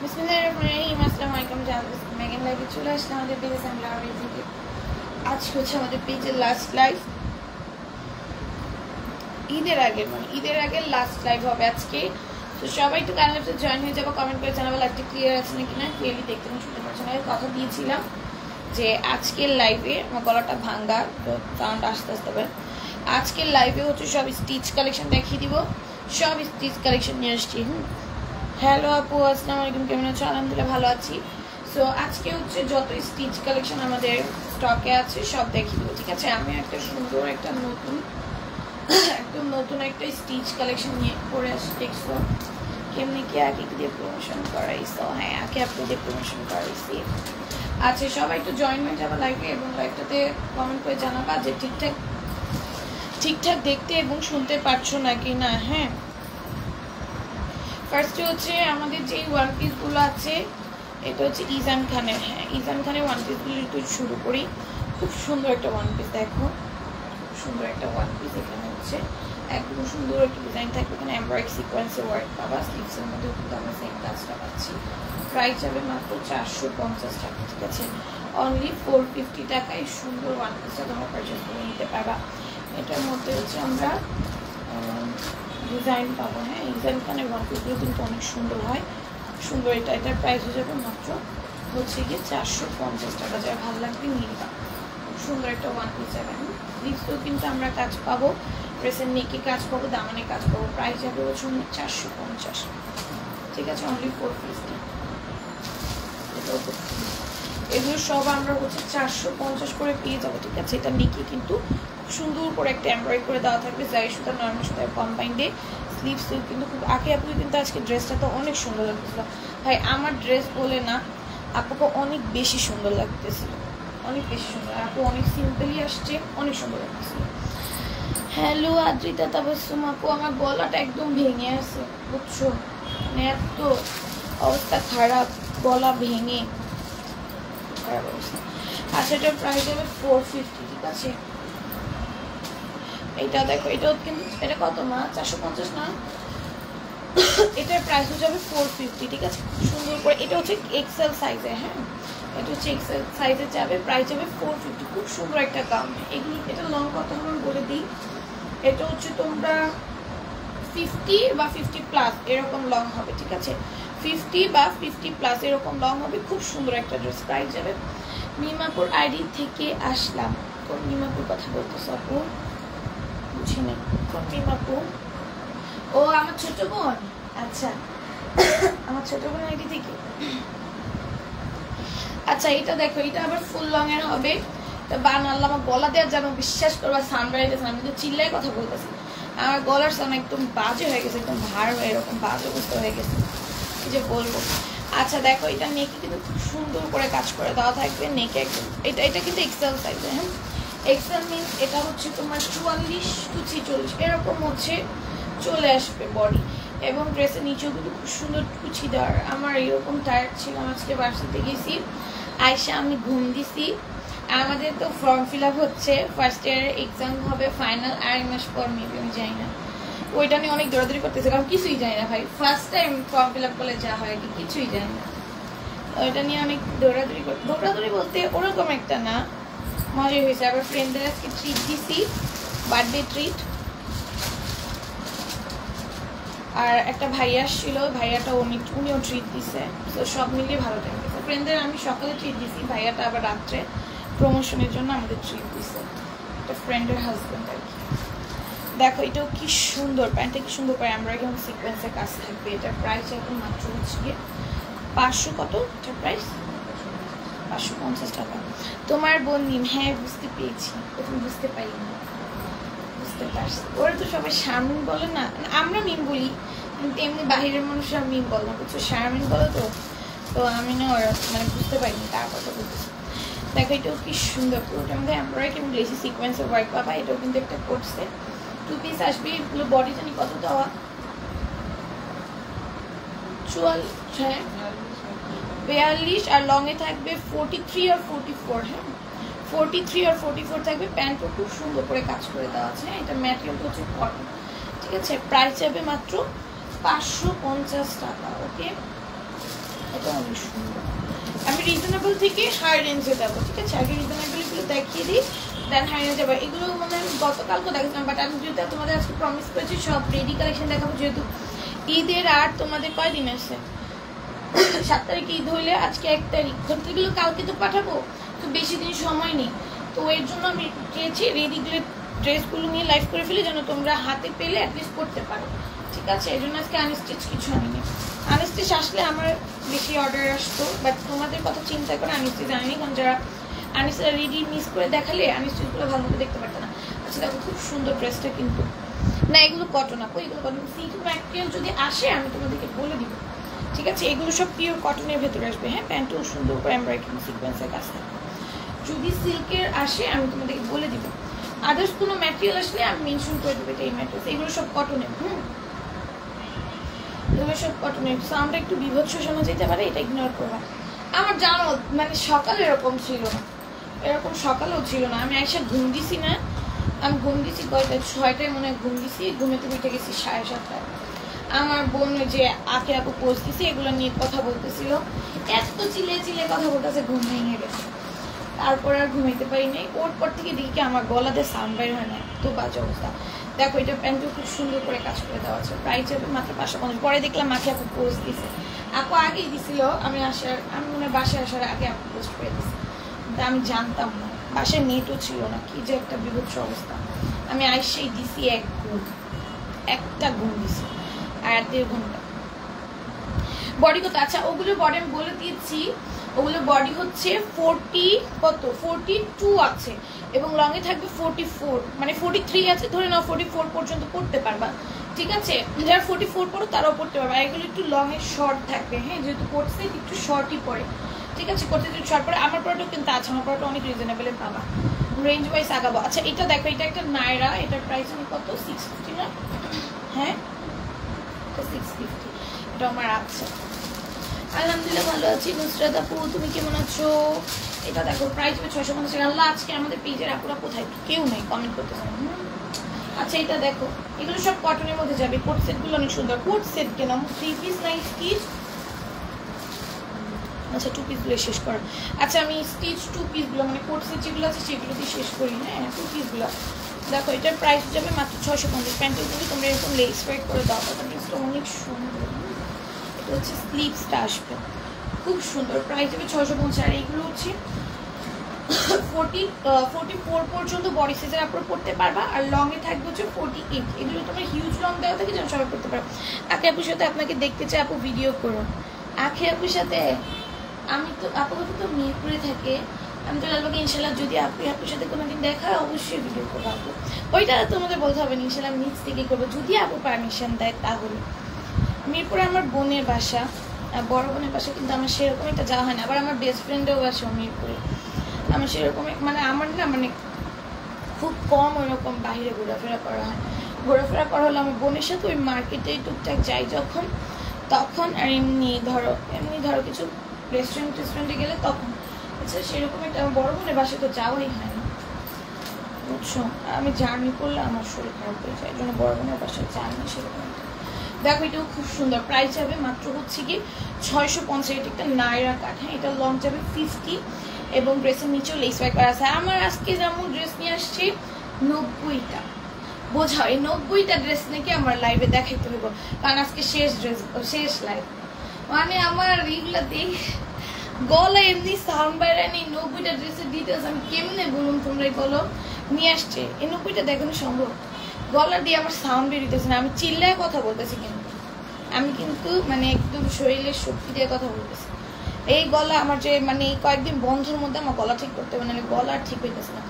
বিসমিল্লাহিররহমানিররহিম। আসসালামু আলাইকুম। মেগান লাইভে চলে আসলাম আমাদের পেজে সামলারি থেকে। আজকে হচ্ছে আমাদের পেজের লাস্ট লাইভ, ঈদের আগের লাস্ট লাইভ হবে আজকে। তো সবাই একটু কাইন্ডলি জয়েন হয়ে যাবো, কমেন্ট করে জানাবো লাইভটা ক্লিয়ার আছে নাকি না। ক্লিয়ারলি দেখতে এবং শুনতে পারছি না। কথা দিয়েছিলাম যে আজকের লাইভে আমার গলাটা ভাঙ্গা, তো সাউন্ড আস্তে আস্তে হবে। আজকের লাইভে হচ্ছে সব স্টিচ কালেকশন দেখিয়ে দিব, সব স্টিচ কালেকশন নিয়ে আসছি। হ্যালো আপু, আসসালামু আলাইকুম, কেমন আছো? আলহামদুলিল্লাহ ভালো আছি। সো আজকে হচ্ছে যত স্টিচ কালেকশন আমাদের স্টকে আছে সব দেখিয়ে দেবো, ঠিক আছে? আমি একটা সুন্দর একটা একদম নতুন একটা স্টিচ কালেকশন নিয়ে পরে আসছি। দেখছো কেমনি কি আগে দিয়ে প্রমোশন করাইছো? হ্যাঁ, আগে আপনি দিয়ে প্রমোশন করাইছি। আচ্ছা, সবাই একটু জয়েন হয়ে যাবে লাইভে এবং লাইভটাতে কমেন্ট করে জানাবা যে ঠিকঠাক দেখতে এবং শুনতে পারছো নাকি না। হ্যাঁ, ফার্স্টে হচ্ছে আমাদের যে ওয়ান পিসগুলো আছে, এটা হচ্ছে ইজান খানের। হ্যাঁ, ইজান খানের ওয়ান পিসগুলো একটু শুরু করি। খুব সুন্দর একটা ওয়ান পিস, দেখো খুব সুন্দর একটা ওয়ান পিস। এখানে হচ্ছে একদম সুন্দর একটা ডিজাইন থাকবে, এখানে এমব্রয়ডারি সিকোয়েন্সের ওয়ার্ক পাবা। স্লিভসের মধ্যেও কিন্তু আমরা সেম কাজটা পাচ্ছি। প্রাইস যাবে মাত্র 450 টাকা, ঠিক আছে? অনলি 450 টাকায় সুন্দর ওয়ান পিসটা তোমরা পারচেস করে নিতে পারবা। এটার মধ্যে হচ্ছে আমরা ডিজাইন পাবো। হ্যাঁ, ইজান খানের ওয়ান পিসগুলো কিন্তু অনেক সুন্দর হয়, সুন্দর। এটার প্রাইস হয়ে যাবে মাত্র হচ্ছে গিয়ে 450 টাকা। যারা ভালো লাগবে নিয়ে নিবা। খুব সুন্দর একটা ওয়ান পিস যাবে। লিপসেও কিন্তু আমরা কাজ পাবো, ড্রেসের নেকে কাজ পাবো, দামানে কাজ পাবো। প্রাইস যাবে হচ্ছে 450, ঠিক আছে? অনলি 450। এগুলো সব আমরা হচ্ছে 450 করে পেয়ে যাবো, ঠিক আছে? এটা নেকে কিন্তু সুন্দর করে একটা এমব্রয়ডারি করে দেওয়া থাকবে, যাই সুতা নর্মাল সুতার কম্বাইন্ডে। স্লিভসেও কিন্তু খুব আপুকে কিন্তু আজকে ড্রেসটা তো অনেক সুন্দর লাগতেছিল। ভাই আমার ড্রেস বলে না, আপুকে অনেক বেশি সুন্দর লাগতেছিল, অনেক বেশি সুন্দর। আপু অনেক সিম্পলি আসছে, অনেক সুন্দর লাগতেছিল। হ্যালো আদ্রিতা তাবাসসুম আপু, আমার গলাটা একদম ভেঙে আছে, বুঝছো? মানে এত অবস্থা খারাপ, গলা ভেঙে খারাপ অবস্থা। আচ্ছা, এটার প্রাইস হবে 450, ঠিক আছে? এইটা দেখো, এটাও কিন্তু এটা কত মা? 450 না? এটার প্রাইস হয়ে যাবে 450, ঠিক আছে? সুন্দর করে এটা হচ্ছে এক্সেল সাইজে। হ্যাঁ, এটা হচ্ছে এক্সেল সাইজে যাবে, প্রাইস যাবে 450। খুব সুন্দর একটা গাউন। এগুলি এটা লং কত হবে বলে দিই। এটা হচ্ছে তোমরা 50 বা 50+ এরকম লং হবে, ঠিক আছে? 50 বা 50+ এরকম লং হবে। খুব সুন্দর একটা ড্রেস। প্রাইস যাবে। মিমাপুর আইডি থেকে আসলাম। কোন মিমাপুর কথা বলতেছো আপু? বুঝিনি কোন মিমাপুর। ও আমার ছোট বোন। আচ্ছা, আমার ছোট বোন আইডি থেকে। আচ্ছা, এটা দেখো, এটা আবার ফুল লং এর হবে। বানাল্লাহ, আমার গলা দেওয়ার যেন বিশ্বাস করবা সাউন্ড বেড়ে গেছে। আমি তো চিল্লাই কথা বলতেছি, আমার গলার সাউন্ড একদম বাজে হয়ে গেছে, একদম ভার হয়ে এরকম বাজে অবস্থা হয়ে গেছে, কি যে বলবো। আচ্ছা দেখো, এটা নেকে কিন্তু খুব সুন্দর করে কাজ করে দেওয়া থাকবে। নেকে একদম এটা কিন্তু এক্সেল সাইজে। হ্যাঁ, এক্সেল মিনস এটা হচ্ছে তোমার 44 to 46 এরকম হচ্ছে চলে আসবে বডি। এবং ড্রেসের নিচেও কিন্তু খুব সুন্দর কুচি দেওয়ার। আমার এরকম টায়ার্ড ছিলাম, আজকে বাসাতে গেছি, আয়সা আমি ঘুম দিছি। আমাদের তো ফর্ম ফিল আপ হচ্ছে, ফার্স্ট ইয়ারের এক্সাম হবে ফাইনাল 2.5 মাস পর, মেবি, আমি জানি না। ওইটা নিয়ে অনেক দৌড়াদৌড়ি করতেছে, কারণ কিছুই জানি না ভাই। First time form fill up করলে যা হয় কি কিছুই জানি না। ওইটা নিয়ে অনেক দৌড়াদৌড়ি বলতে ওরকম একটা না, মজাই হয়েছে। আবার ফ্রেন্ডদের আজকে ট্রিট দিছি, বার্থডে ট্রিট। আর একটা ভাইয়া আসছিল, ভাইয়াটা উনিও ট্রিট দিছে। তো সব মিলিয়ে ভালো টাইম গেছে। ফ্রেন্ডদের আমি সকালে ট্রিট দিছি, ভাইয়াটা আবার রাত্রে প্রমোশনের জন্য আমাদের ট্রিট দিছে, একটা ফ্রেন্ডের হাজব্যান্ড আর কি। দেখো, এটাও কি সুন্দর, প্যান্টটা কি সুন্দর করে এমব্রয়ডারি এবং সিকোয়েন্সের কাজ থাকবে। এটার প্রাইস এখন মাত্র হচ্ছে গিয়ে 500 কত এটার প্রাইস? 550 টাকা। তোমার বোন নিম। হ্যাঁ, বুঝতে পেরেছি, প্রথম বুঝতে পারি না, বুঝতে পারছি। ওরা তো সবাই শারমিন বলে না, আমরা মিম বলি, কিন্তু এমনি বাহিরের মানুষরা মিম বলে না, বুঝছো? শারমিন বলে তো আমি না ওরা মানে বুঝতে পারিনি তার কথা বলতেছি। দেখো, এটাও কি সুন্দর, পুরোটার মধ্যে এমব্রয়ডারি এবং গ্লেসি সিকোয়েন্সের ওয়ার্ক পাবা। এটাও কিন্তু একটা করছে 2 পিস আসবে। এগুলো বডি জানি কত দেওয়া, 42 আর লং এ থাকবে 43 আর 44। হ্যাঁ, 43 আর 44 থাকবে। প্যান্টও খুব সুন্দর করে কাজ করে দেওয়া আছে। হ্যাঁ, এটা ম্যাটেরিয়াল হচ্ছে কটন, ঠিক আছে? প্রাইস যাবে মাত্র 550 টাকা। ওকে, এটা অনেক সুন্দর। আমি রিজনেবল থেকে হাই রেঞ্জে যাবো, ঠিক আছে? আগে রিজনেবলগুলো দেখিয়ে দিই, দেন হাই রেঞ্জে যাবো। এগুলো মানে আমি গতকালকে দেখেছিলাম, বাট আমি যেহেতু তোমাদের আজকে প্রমিস করেছি সব রেডি কালেকশন দেখাবো, যেহেতু ঈদের আর তোমাদের কয়দিন আছে, 7 তারিখে ঈদ হইলে আজকে 1 তারিখ, এগুলো কালকে তো পাঠাবো, তো বেশি দিন সময় নেই। তো এর জন্য আমি চেয়েছি রেডিগুলো ড্রেসগুলো নিয়ে লাইভ করে ফেলি, যেন তোমরা হাতে পেলে অ্যাটলিস্ট করতে পারো, ঠিক আছে? এই জন্য আজকে আনস্টিচ কিছু আনিনি। আনস্টিচ আসলে আমার বেশি অর্ডার আসতো, বাট তোমাদের কথা চিন্তা করে আনস্টিচ আনিনি, কারণ যারা আনস্টিচটা রেডি মিস করে দেখালে আনস্টিচগুলো ভালো মতো দেখতে পারতো না। আচ্ছা দেখো খুব সুন্দর ড্রেসটা, কিন্তু না এগুলো কটন আপু, এগুলো কটন। সিল্ক ম্যাটেরিয়াল যদি আসে আমি তোমাদেরকে বলে দিব, ঠিক আছে? এগুলো সব পিওর কটনের ভেতরে আসবে। হ্যাঁ, প্যান্টও সুন্দর করে এমব্রয়ডারি সিকোয়েন্সের কাজ থাকবে। যদি সিল্কের আসে আমি তোমাদেরকে বলে দিব, আদার্স কোনো ম্যাটেরিয়াল আসলে আমি মেনশন করে দেবো এটা এই ম্যাটেরিয়াল। এগুলো সব কটনের, এগুলো সব কটনের। সাউন্ডটা একটু বিভৎস শোনা যেতে পারে, এটা ইগনোর করবা। আমার জানো মানে সকাল এরকম ছিল না, এরকম সকালেও ছিল না। আমি একসাথে ঘুম দিছি না, আমি ঘুম দিছি কয়টায়, 6টায় মনে হয় ঘুম দিছি, ঘুমেতে উঠে গেছি 7:30টায়। আমার বোন যে আঁকে আপু পোস্ট দিছে এগুলো নিয়ে কথা বলতেছিল, এত চিল্লিয়ে চিল্লিয়ে কথা বলতেছে, ঘুম ভেঙে গেছে। তারপর আর ঘুমাইতে পারি নাই। ওর পর থেকে দেখি কি আমার গলাতে সাউন্ড বের হয় না, তো বাজে অবস্থা। দেখো এটা প্যান্টও খুব সুন্দর করে কাজ করে দেওয়া আছে, প্রাইস যাবে মাত্র 550। পরে দেখলাম মাকে আপু পোস্ট দিছে, আপু আগেই দিছিল, আমি মনে হয় বাসায় আসার আগে আপু পোস্ট করে দিছি, কিন্তু আমি জানতাম না, বাসায় নেটও ছিল না, কি যে একটা বিভৎস অবস্থা। আমি আইসেই দিছি একটা ঘুম দিছি, আর 1.5 ঘন্টা। বডি কত? আচ্ছা ওগুলো বডি আমি বলে দিয়েছি, ওগুলো বডি হচ্ছে 42 আছে, এবং লং এ থাকবে 44, মানে 43 আছে, ধরে নাও 44 পর্যন্ত পড়তে পারবা, ঠিক আছে? যারা 44 পড়ো তারাও পড়তে পারবে। এগুলো একটু লং এর শর্ট থাকবে, হ্যাঁ, যেহেতু কোর্সে একটু শর্টই পড়ে, ঠিক আছে? কোর্সে একটু শর্ট পড়ে। আমার প্রোডাক্ট কিন্তু আছে, আমার প্রোডাক্ট অনেক রিজনেবলে পাবা, রেঞ্জ ওয়াইজ আগাবো। আচ্ছা এটা দেখো, এটা একটা নায়রা, এটার প্রাইস আমি কত 650 না? হ্যাঁ 650, এটা আমার আছে। আলহামদুলিল্লাহ ভালো আছি। নুসরাত আপু তুমি কেমন আছো? এটা দেখো প্রাইস হবে 650 টাকা। আল্লাহ আজকে আমাদের পেজের আপুরা কোথায়, কেউ নেই কমেন্ট করতে চান। আচ্ছা এটা দেখো, এগুলো সব কটনের মধ্যে যাবে। কোট সেটগুলো অনেক সুন্দর। কোট সেট কেন 3 পিস না স্টিচ? আচ্ছা 2 পিসগুলো শেষ করো। আচ্ছা আমি স্টিচ 2 পিসগুলো মানে কোট সেট যেগুলো আছে সেগুলো দিয়ে শেষ করি। হ্যাঁ 2 পিসগুলো দেখো, এটার প্রাইস যাবে মাত্র 650। প্যান্টের যদি তোমরা এরকম লেস ওয়াইট করে দাও, ড্রেসটা অনেক সুন্দর। এটা হচ্ছে স্লিভসটা আসবে, খুব সুন্দর। প্রাইস যাবে 650। আর এইগুলো হচ্ছে 44 পর্যন্ত বডি সাইজের আপনারা পড়তে পারবা, আর লং এ থাকবে হচ্ছে 48। এগুলো তোমার হিউজ লং দেওয়া থাকে যেন সবাই পড়তে পারো। আখি আপুর সাথে আপনাকে দেখতে চাই আপু, ভিডিও করো। আখি আপুর সাথে আমি তো আপাতত তো মিরপুরে থাকে, আমি তো লালবাগে ইনশাল্লাহ যদি আপুর সাথে কোনোদিন দেখা অবশ্যই ভিডিও করবো আপু। ওইটা তোমাদের বলতে হবে না, ইনশাল্লাহ নিজ থেকে করবো যদি আপু পারমিশন দেয় তাহলে। মিরপুরে আমার বোনের বাসা, বড় বোনের বাসা, কিন্তু আমার সেরকম একটা যাওয়া হয় না। আবার আমার বেস্ট ফ্রেন্ডেও বাসা মিরপুরে। আমার সেরকম মানে আমার না মানে খুব কম ওইরকম বাইরে ঘোরাফেরা করা হয়। ঘোরাফেরা করা হলো আমার বোনের সাথে ওই মার্কেটে টুকটাক যাই যখন তখন, আর এমনি ধরো কিছু রেস্টুরেন্টে গেলে তখন। আচ্ছা সেরকম একটা আমার বড় বোনের বাসায় তো যাওয়াই হয় না, বুঝছো? আমি জার্নি করলে আমার শরীর খারাপ হয়ে যায়, এই জন্য বড় বোনের বাসায় যাই না সেরকম। দেখো এটাও খুব সুন্দর। প্রাইস যাবে মাত্র হচ্ছে কি 650। এটা একটা নায়রা কাট, হ্যাঁ, এটা লং যাবে 50 এবং ড্রেসের নিচেও লেস ওয়ার্ক করা আছে। আমার আজকে যেমন ড্রেস নিয়ে আসছি 90টা, বোঝাও এই 90টা ড্রেস নাকি আমার লাইভে দেখাইতে হইব, কারণ আজকে শেষ লাইভ। মানে আমার এইগুলা দেখ গলা এমনি সাউন্ড বাইরে নেই। 90টা ড্রেসের ডিটেলস আমি কেমনে বলুন, তোমরাই বলো। নিয়ে আসছে এই 90টা দেখানো সম্ভব? গলা দিয়ে আমার সাউন্ড বেরিতেছে না, আমি চিল্লায় কথা বলতেছি, কিন্তু আমি কিন্তু মানে একদম শরীরের শক্তি দিয়ে কথা বলতেছি। এই গলা আমার যে মানে এই কয়েকদিন বন্ধের মধ্যে আমার গলা ঠিক করতে হবে, মানে গলা আর ঠিক হইতেছে না।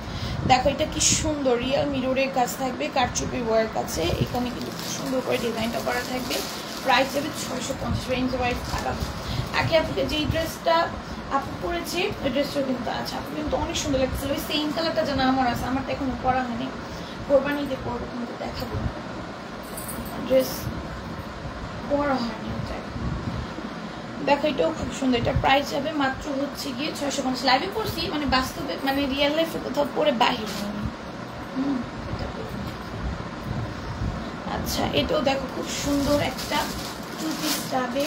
দেখো এটা কি সুন্দর, রিয়েল মিররের কাজ থাকবে, কারচুপি ওয়ার্ক আছে, এখানে কিন্তু খুব সুন্দর করে ডিজাইনটা করা থাকবে। প্রাইস যাবে 650, রেঞ্জ ওয়াইজ আগাবে। আগে আপুকে যেই ড্রেসটা আপু পরেছে ওই ড্রেসটাও কিন্তু আছে, আপু কিন্তু অনেক সুন্দর লাগছিল। ওই সেম কালারটা যেন আমার আছে, আমারটা এখনো পরা হয়নি, কোরবানিতে পরবো, কিন্তু দেখাবো ড্রেস পরা হয়নি। দেখো এটাও খুব সুন্দর। এটা প্রাইস যাবে মাত্র হচ্ছে গিয়ে 650। লাইভে পড়ছি মানে বাস্তবে মানে রিয়েল লাইফে কোথাও পরে বাহির হয়নি। আচ্ছা এটাও দেখো খুব সুন্দর একটা 2 পিস যাবে,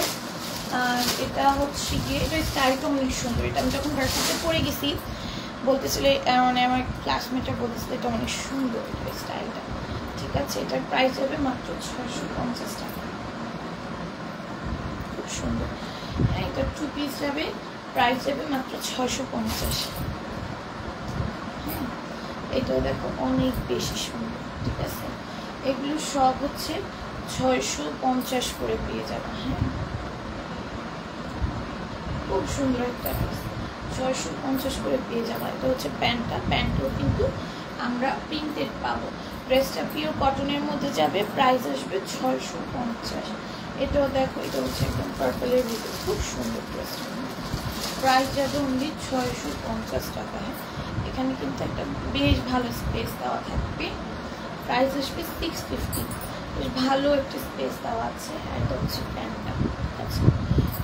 আর এটা হচ্ছে গিয়ে এটা স্টাইলটা অনেক সুন্দর। এটা আমি যখন ভার্সিটিতে পরে গেছি বলতেছিল, মানে আমার ক্লাসমেটরা বলতেছিল এটা অনেক সুন্দর এটা স্টাইলটা। ঠিক আছে, এটার প্রাইস যাবে মাত্র 650 টাকা। খুব সুন্দর। হ্যাঁ, এটা 2 পিস যাবে, প্রাইস যাবে মাত্র 650। হ্যাঁ, এটাও দেখো অনেক বেশি সুন্দর। ঠিক আছে, এগুলো সব হচ্ছে 650 করে পেয়ে যাবে। হ্যাঁ, খুব সুন্দর একটা 650 করে পেয়ে যাবো। এটা হচ্ছে প্যান্টটা, প্যান্টও কিন্তু আমরা প্রিন্টেড পাবো। ড্রেসটা পিওর কটনের মধ্যে যাবে, প্রাইস আসবে 650। এটাও দেখো, এটা হচ্ছে একদম পার্পলের ভিতরে, খুব সুন্দর ড্রেসটা। প্রাইস যাবে অনলি 650 টাকা। হ্যাঁ, এখানে কিন্তু একটা বেশ ভালো স্পেস দেওয়া থাকবে। প্রাইস আসবে 650। বেশ ভালো একটা স্পেস দেওয়া আছে। আর এটা হচ্ছে প্যান্টটা। ঠিক আছে,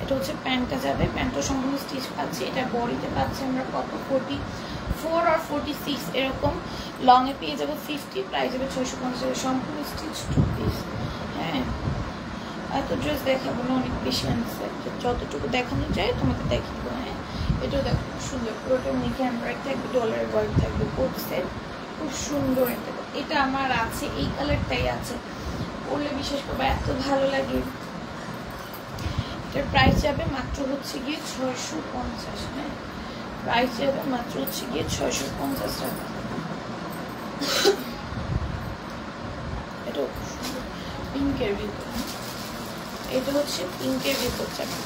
এটা হচ্ছে প্যান্টটা যাবে, প্যান্টটা সম্পূর্ণ স্টিচ পাচ্ছি। এটা বডিতে পাচ্ছি আমরা কত 44 আর 46 এরকম। লংয়ে পেয়ে যাবো 50, প্রাইস যাবে 650 টাকা, সম্পূর্ণ স্টিচ 2 পিস। হ্যাঁ, এত ড্রেস দেখাবো না, অনেক বেশি আনছে, যতটুকু দেখানো যায় তোমাকে দেখিয়ে দেবো। হ্যাঁ, এটাও দেখো খুব সুন্দর, পুরোটা নিচে এমব্রয়ডারি থাকবে, ডলারের ওয়ার্ক থাকবে, কোট সেট, খুব সুন্দর। এটা আমার আছে, এই কালারটাই আছে, পরলে বিশেষ করে এত ভালো লাগে। এটার প্রাইস যাবে মাত্র হচ্ছে গিয়ে 650। হ্যাঁ, প্রাইস যাবে মাত্র হচ্ছে গিয়ে 650 টাকা। এটাও খুব সুন্দর, পিঙ্কের ভিতর। এটা হচ্ছে পিঙ্কের ভিতর যাবে,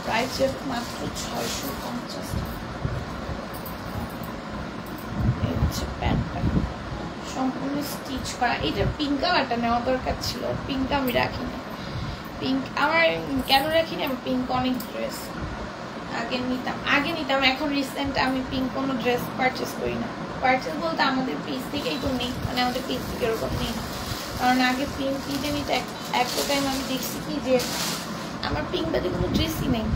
প্রাইস যাবে মাত্র 650 টাকা। এই হচ্ছে প্যান্টটা, সম্পূর্ণ স্টিচ করা। এটা পিঙ্ক কালারটা নেওয়া দরকার ছিল, পিঙ্ক আমি রাখিনি। পিঙ্ক আমার কেন রাখিনি, আমি পিঙ্ক অনেক ড্রেস আগে নিতাম, এখন রিসেন্ট আমি পিঙ্ক কোনো ড্রেস পারচেস করি না। পারচেস বলতে আমাদের পেজ থেকেই তো নেই, মানে আমাদের পেজ থেকে এরকম নেই না। কারণ আগে পিঙ্ক কিনে নিতে একটা টাইম আমি দেখছি কি যে আমার পিঙ্ক বাদে কোনো ড্রেসই নেই।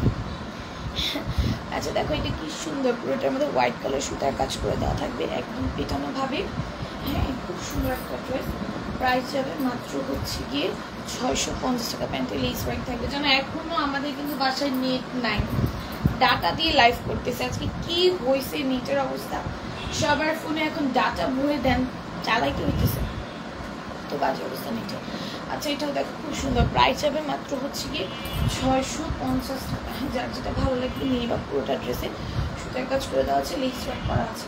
আচ্ছা দেখো, এটা কি সুন্দর, পুরোটার মধ্যে হোয়াইট কালার সুতার কাজ করে দেওয়া থাকবে একদম পেটানো ভাবে। হ্যাঁ, খুব সুন্দর একটা ড্রেস। প্রাইস যাবে মাত্র হচ্ছে গিয়ে 650 টাকা। প্যান্টে লেস ওয়ার্ক থাকবে। যেন এখনো আমাদের কিন্তু বাসায় নেট নাই, ডাটা দিয়ে লাইভ করতেছে। আজকে কি হয়েছে নেটের অবস্থা, সবার ফোনে এখন ডাটা ভরে দেন, চালাইতে হইতেছে, তো বাজে অবস্থা নেটে। আচ্ছা, এটাও দেখো খুব সুন্দর, প্রাইস যাবে মাত্র হচ্ছে গিয়ে 650 টাকা। যার যেটা ভালো লাগবে নিয়ে বা। পুরোটা ড্রেসে সুতার কাজ করে দেওয়া আছে, লেস ওয়ার্ক করা আছে।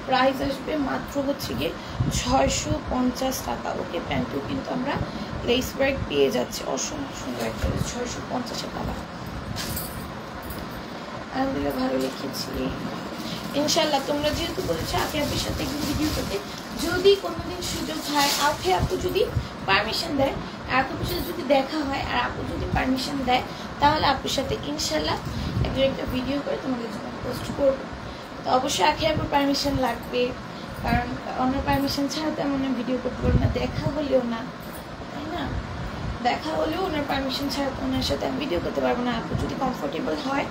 প্রাইস আসবে মাত্র হচ্ছে গিয়ে 650 টাকা। ওকে, প্যান্টও কিন্তু আমরা লেস ওয়ার্ক পেয়ে যাচ্ছি, অসম্ভব সুন্দর একটা 650 টাকা। আলহামদুলিল্লাহ ভালো লিখেছি ইনশাল্লাহ। তোমরা যেহেতু বলেছো আখি আপুর সাথে একদিন ভিডিও করতে, যদি কোনোদিন সুযোগ হয়, আখি আপু যদি পারমিশন দেয়, আপুর সাথে যদি দেখা হয় আর আপু যদি পারমিশন দেয়, তাহলে আপুর সাথে ইনশাল্লাহ একটা ভিডিও করে তোমাদের জন্য পোস্ট করবো। তো অবশ্যই আখি আপুর পারমিশন লাগবে, কারণ অন্য পারমিশন ছাড়া তেমন ভিডিও করতে পারবো না, দেখা হলেও না, তাই না? দেখা হলেও ওনার পারমিশন ছাড়া ওনার সাথে আমি ভিডিও করতে পারবো না। আপু যদি কমফোর্টেবল হয়,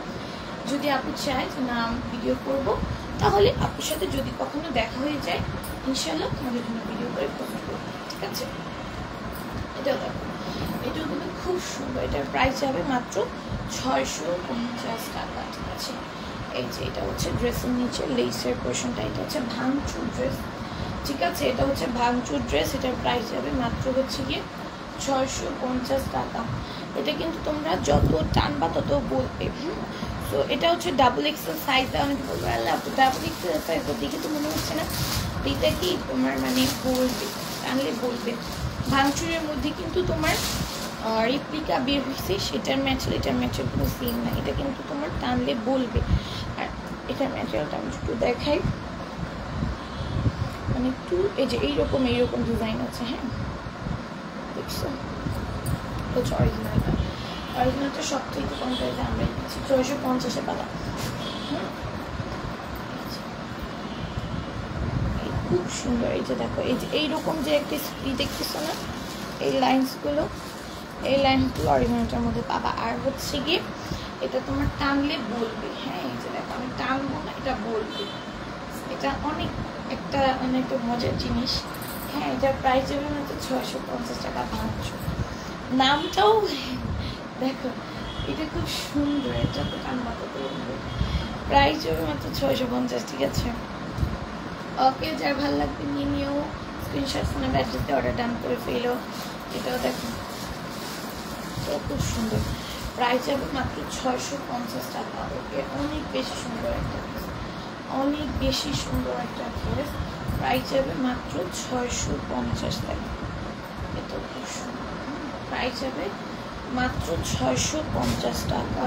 যদি আপু চায় যে না ভিডিও করবো, তাহলে আপুর সাথে যদি কখনো দেখা হয়ে যায়, ইনশাল্লাহ তোমাদের জন্য ভিডিও করে পোস্ট করবো। ঠিক আছে, এটাও দেখো, এটাও কিন্তু খুব সুন্দর। এটার প্রাইস যাবে মাত্র 650 টাকা। ঠিক আছে, এই যে এটা হচ্ছে ড্রেসের নিচে লেসের পোর্শনটা, এটা হচ্ছে ভাঙচুর ড্রেস। ঠিক আছে, এটা হচ্ছে ভাঙচুর ড্রেস। এটার প্রাইস যাবে মাত্র হচ্ছে গিয়ে 650 টাকা। এটা কিন্তু তোমরা যত টানবা তত বলবে। তো এটা হচ্ছে ডাবল এক্সেল সাইজ। অনেকে বলবে আল্লাহ ডাবল এক্সেল সাইজ দেখে তো মনে হচ্ছে না, এটা কি তোমার মানে বলবে, টানলে বলবে। ভাঙচুরের মধ্যে কিন্তু তোমার রেপ্লিকা বের হয়েছে, সেটার ম্যাটেরিয়াল এটার ম্যাটেরিয়াল কোনো সেম না, এটা কিন্তু তোমার টানলে বলবে। আর এটার ম্যাটেরিয়ালটা আমি একটু দেখাই, মানে একটু এই যে এইরকম ডিজাইন আছে। হ্যাঁ, দেখছো, হচ্ছে অরিজিনালটা। অরিজিনালটা সব থেকে কম প্রাইসে আমরা দিচ্ছি 650 টাকা। খুব সুন্দর। এই যে দেখো, এই যে এইরকম যে একটা স্প্রি দেখতেছো না, এই লাইন্সগুলো অরিজিনালটার মধ্যে পাবা। আর হচ্ছে গিয়ে এটা তোমার টানলে বলবে। হ্যাঁ, এই যে দেখো, আমি টানবো না, এটা বলবে। এটা অনেক একটা মানে একটা মজার জিনিস। হ্যাঁ, এটার প্রাইস যাবে মাত্র 650 টাকা। ভাঙছো নামটাও দেখো, এটা খুব সুন্দর, এটা তো কান মাথা তো প্রাইস হবে মাত্র 650, ঠিক আছে? ওকে, যার ভালো লাগবে নিয়ে নিও, স্ক্রিনশট ফোনে ব্যাটারিতে অর্ডার ডান করে ফেলো। এটাও দেখো, তো খুব সুন্দর, প্রাইস হবে মাত্র 650 টাকা। ওকে, অনেক বেশি সুন্দর একটা ড্রেস, অনেক বেশি সুন্দর একটা ড্রেস, প্রাইস হবে মাত্র 650 টাকা। এটা খুব সুন্দর, প্রাইস হবে মাত্র 650 টাকা।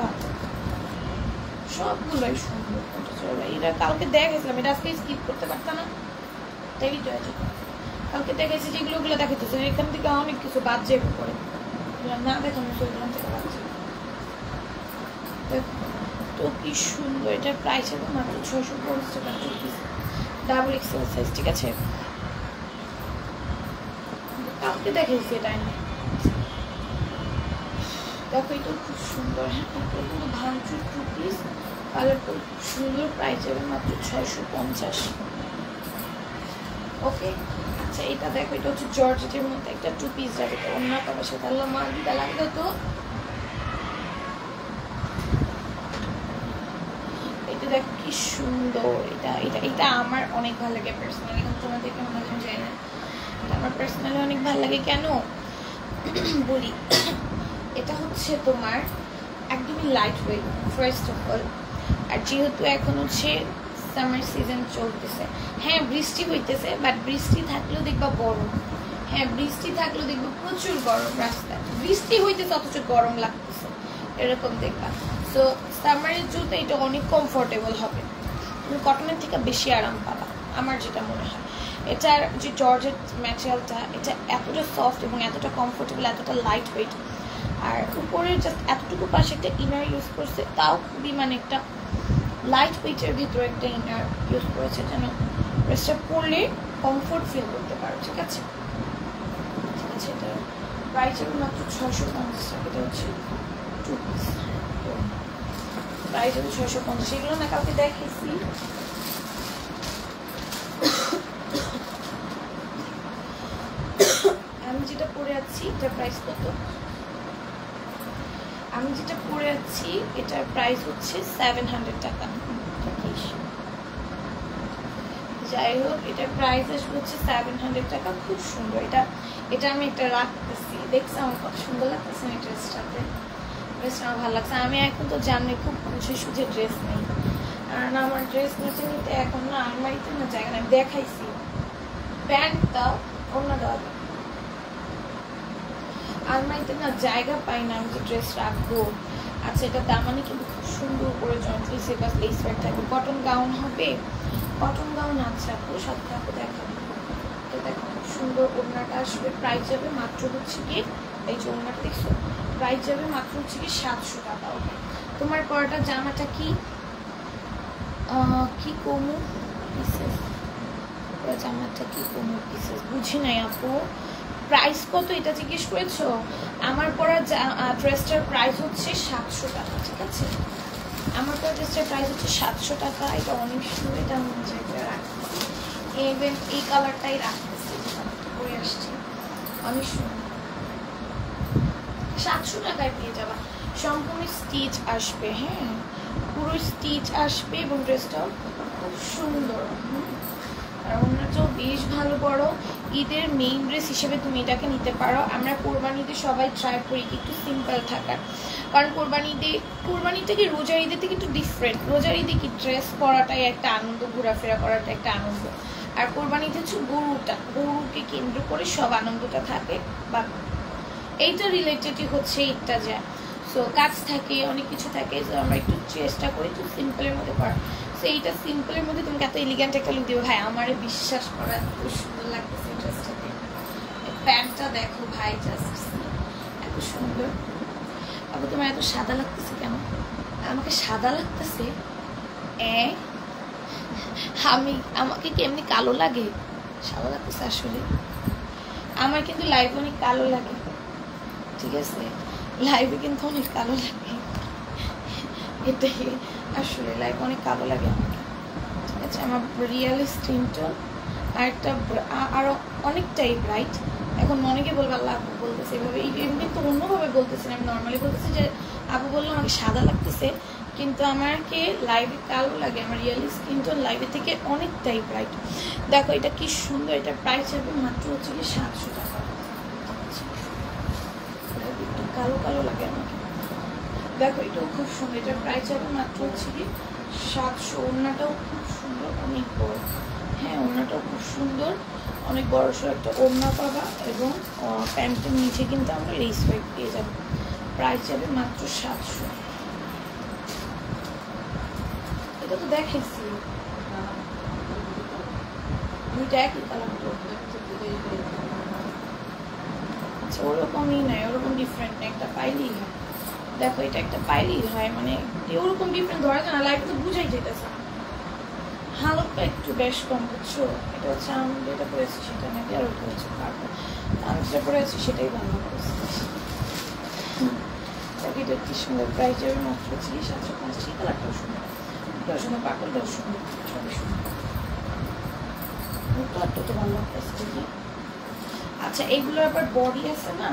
সবগুলোই সুন্দর। এটা কালকে দেখেছিলাম, এটা আজকে স্কিপ করতে পারতাম না, তাই তো আছে কালকে দেখেছি যেগুলো ওগুলো দেখাইতেছে, এখান থেকে অনেক কিছু বাদ যাবে পরে না দেখানো, সেখান থেকে বাদ যাবে। তো কি সুন্দর, এটার প্রাইস হবে মাত্র 650 টাকা, ডাবল এক্সেল সাইজ, ঠিক আছে? কালকে দেখেছি এটা আমি, দেখো এটা খুব সুন্দর। হ্যাঁ, এটা কিন্তু ভাঙচুর 2 পিস, কালারটা খুব সুন্দর, প্রাইস হবে মাত্র 650। ওকে, আচ্ছা এটা দেখো, এটা হচ্ছে জর্জেটের মধ্যে একটা 2 পিস যাবে, তো অন্য কারোর সাথে আল্লাহ মার্গিটা লাগবে। তো এটা দেখো কি সুন্দর, এটা এটা এটা আমার অনেক ভালো লাগে পার্সোনালি, এখন তোমাদের কেমন লাগে জানি না, এটা আমার পার্সোনালি অনেক ভালো লাগে। কেন বলি, এটা হচ্ছে তোমার একদমই light weight first of all, আর যেহেতু এখন হচ্ছে সামার সিজন চলতেছে, হ্যাঁ বৃষ্টি হইতেছে, বাট বৃষ্টি থাকলেও দেখবা গরম, হ্যাঁ বৃষ্টি থাকলেও দেখবা প্রচুর গরম রাস্তায়, বৃষ্টি হইতেছে অথচ গরম লাগতেছে, এরকম দেখবা। সো সামারের জুতো এটা অনেক কমফোর্টেবল হবে, তুমি কটনের থেকে বেশি আরাম পাবা, আমার যেটা মনে হয়। এটার যে জর্জেট ম্যাটেরিয়ালটা, এটা এতটা সফট এবং এতটা কমফোর্টেবল, এতটা লাইট ওয়েট, আর উপরে জাস্ট এতটুকু পাশে একটা ইনার ইউজ করছে, তাও খুবই মানে একটা লাইট ওয়েটের ভিতরে একটা ইনার ইউজ করেছে, যেন ড্রেসটা পরলে কমফোর্ট ফিল করতে পারো, ঠিক আছে? ঠিক আছে, এটা প্রাইস হবে মাত্র 650 টাকা। এটা হচ্ছে 2 পিস, প্রাইস হবে 650। এগুলো না কাউকে দেখেছি, আমি যেটা পরে আছি এটার প্রাইস কত? আমি যেটা পরে আছি এটার প্রাইস হচ্ছে 700 টাকা। যাই হোক, এটার প্রাইস আসবে হচ্ছে 700 টাকা। খুব সুন্দর, এটা এটা আমি একটা রাখতেছি, দেখছি আমার কত সুন্দর লাগতেছে এই ড্রেসটাতে, ড্রেসটা আমার ভালো লাগছে। আমি এখন তো জানি খুব বুঝে সুঝে ড্রেস নেই, আর না আমার ড্রেস নিতে নিতে এখন না আলমারিতে না জায়গা না, দেখাইছি প্যান্টটা অন্য দেওয়া, আলমারিতে না জায়গা পাই না আমি যে ড্রেস রাখবো। আচ্ছা, এটা দামানি কিন্তু খুব সুন্দর করে জয়েন্ট লেস লেস ওয়ার্ক থাকবে, কটন গাউন হবে, কটন গাউন আছে আপু, সাথে আপু দেখাবো। তো দেখো খুব সুন্দর ওড়নাটা আসবে, প্রাইস যাবে মাত্র হচ্ছে কি, এই যে ওড়নাটা দেখছো, প্রাইস যাবে মাত্র হচ্ছে কি 700 টাকা। ওকে, তোমার পরাটা জামাটা কি কি কমু পিসেস, জামাটা কি কমু পিসেস বুঝি নাই আপু, প্রাইস কত এটা জিজ্ঞেস করেছো? আমার পরা ড্রেসটার প্রাইস হচ্ছে 700 টাকা, ঠিক আছে? আমার পরা ড্রেসটার প্রাইস হচ্ছে 700 টাকা। এটা অনেক সুন্দর, এটা মনে চাইতে রাখতেছি, ইভেন এই কালারটাই রাখতেছি, পরে আসছি, অনেক সুন্দর, 700 টাকায় পেয়ে যাবা। সম্পূর্ণ স্টিচ আসবে, হ্যাঁ পুরো স্টিচ আসবে, এবং ড্রেসটাও খুব সুন্দর, আর অন্যটাও বেশ ভালো বড়। ঈদের মেইন ড্রেস হিসেবে তুমি এটাকে নিতে পারো। আমরা কোরবানিতে সবাই ট্রাই করি একটু সিম্পল থাকার, কারণ কোরবানি থেকে রোজার ঈদের থেকে একটু ডিফারেন্ট। রোজার ঈদে কি ড্রেস পরাটাই একটা আনন্দ, ঘোরাফেরা করাটা একটা আনন্দ, আর কোরবানিতে হচ্ছে গরুকে কেন্দ্র করে সব আনন্দটা থাকে, বা এইটা রিলেটেডই হচ্ছে ঈদটা যায়। সো কাজ থাকে, অনেক কিছু থাকে, সো আমরা একটু চেষ্টা করি একটু সিম্পলের মধ্যে করার। সো এইটা সিম্পলের মধ্যে তোমাকে এত এলিগেন্ট একটা লুক দেবো ভাই, আমারে বিশ্বাস করা খুব সুন্দর লাগতেছে ড্রেসটাতে। প্যান্টটা দেখো ভাই, জাস্ট এত সুন্দর। আবার তোমার এত সাদা লাগতেছে কেন? আমাকে সাদা লাগতেছে? আমাকে কেমনি কালো লাগে? সাদা লাগতেছে আসলে আমার, কিন্তু লাইভে অনেক কালো লাগে, ঠিক আছে? লাইভে কিন্তু অনেক কালো লাগে, এটাই আসলে লাইভ অনেক কালো লাগে আমাকে, ঠিক আছে? আমার রিয়েল স্কিন টোন আর একটা আরও অনেকটাই ব্রাইট। এখন অনেকে বলবে আল্লাহ বলতেছে এভাবে, এমনি তো অন্যভাবে বলতেছি না, আমি নর্মালি বলতেছি যে আপু বললো আমাকে সাদা লাগতেছে, কিন্তু আমাকে লাইভে কালো লাগে, আমার রিয়েলি স্কিন টোন লাইভে থেকে অনেকটাই ব্রাইট। দেখো এটা কি সুন্দর, এটা প্রাইস হবে মাত্র হচ্ছে কি 700 টাকা। একটু কালো কালো লাগে আমাকে। দেখো এটাও খুব সুন্দর, এটা প্রাইস হবে মাত্র হচ্ছে কি 700। ওড়নাটাও খুব সুন্দর, অনেক বড়। হ্যাঁ ওড়নাটাও খুব সুন্দর, অনেক বড় সড়ো একটা ওড়না পাবা, এবং প্যান্টের নিচে কিন্তু আমরা লেস ওয়াইপ পেয়ে যাবো। প্রাইস যাবে মাত্র 700। এটা তো দেখেছি দুইটা একই কালার তো। আচ্ছা ওরকমই নয়, ওরকম ডিফারেন্ট না, একটা পাইলেই হয়। দেখো এটা একটা পাইলেই হয়, মানে ওরকম ডিফারেন্ট ধরা যায় না, লাইট তো বুঝাই যেতেছে না। হালকা একটু বেশ কম, বুঝছো? এটা হচ্ছে আমি যেটা পড়েছি সেটা নাকি, আর ওটা হচ্ছে পারবো আমি যেটা পড়েছি সেটাই ভালো করেছি। এটা কি সুন্দর, প্রাইস যাবে মাত্র 750। কালারটাও সুন্দর, এটাও সুন্দর, পাকলটাও সুন্দর, সবই সুন্দর। কালারটা তো ভালো লাগতেছে দেখি। আচ্ছা এইগুলোর আবার বডি আছে না,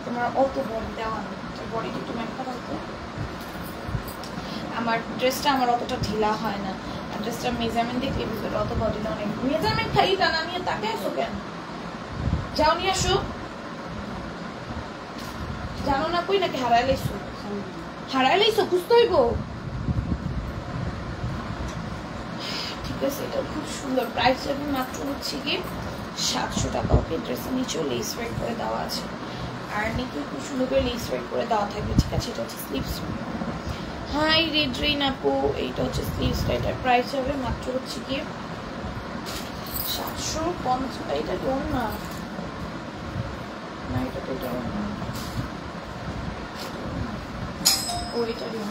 তোমার অত বডি দেওয়া নেই, বডিটা একটু ম্যাপটা বলতো। আমার ড্রেসটা আমার অতটা ঢিলা হয় না, ড্রেসটা মেজারমেন্ট দেখলে ভিতরে অত বডিটা অনেক। মেজারমেন্ট খাই তা না, নিয়ে তাকে আসো কেন? যাও নিয়ে আসো। জানো না কই নাকি হারাই লাইছো? হারাই লাইছো, খুঁজতে হইব। ঠিক আছে এটা খুব সুন্দর, প্রাইস যাবে মাত্র হচ্ছে কি 700 টাকা। ওকে ড্রেসের নিচেও লেস ওয়াইপ করে দেওয়া আছে, আর নিচেও খুব সুন্দর করে লেস ওয়াইপ করে দেওয়া থাকবে। ঠিক আছে এটা হচ্ছে স্লিভস। হাই রেড রেইন আপু, এইটা হচ্ছে স্লিভসটা, এটার প্রাইস হবে মাত্র হচ্ছে কি 750। এটা ডোন না, না এটা তো ডোন না, ও এটা ডোন।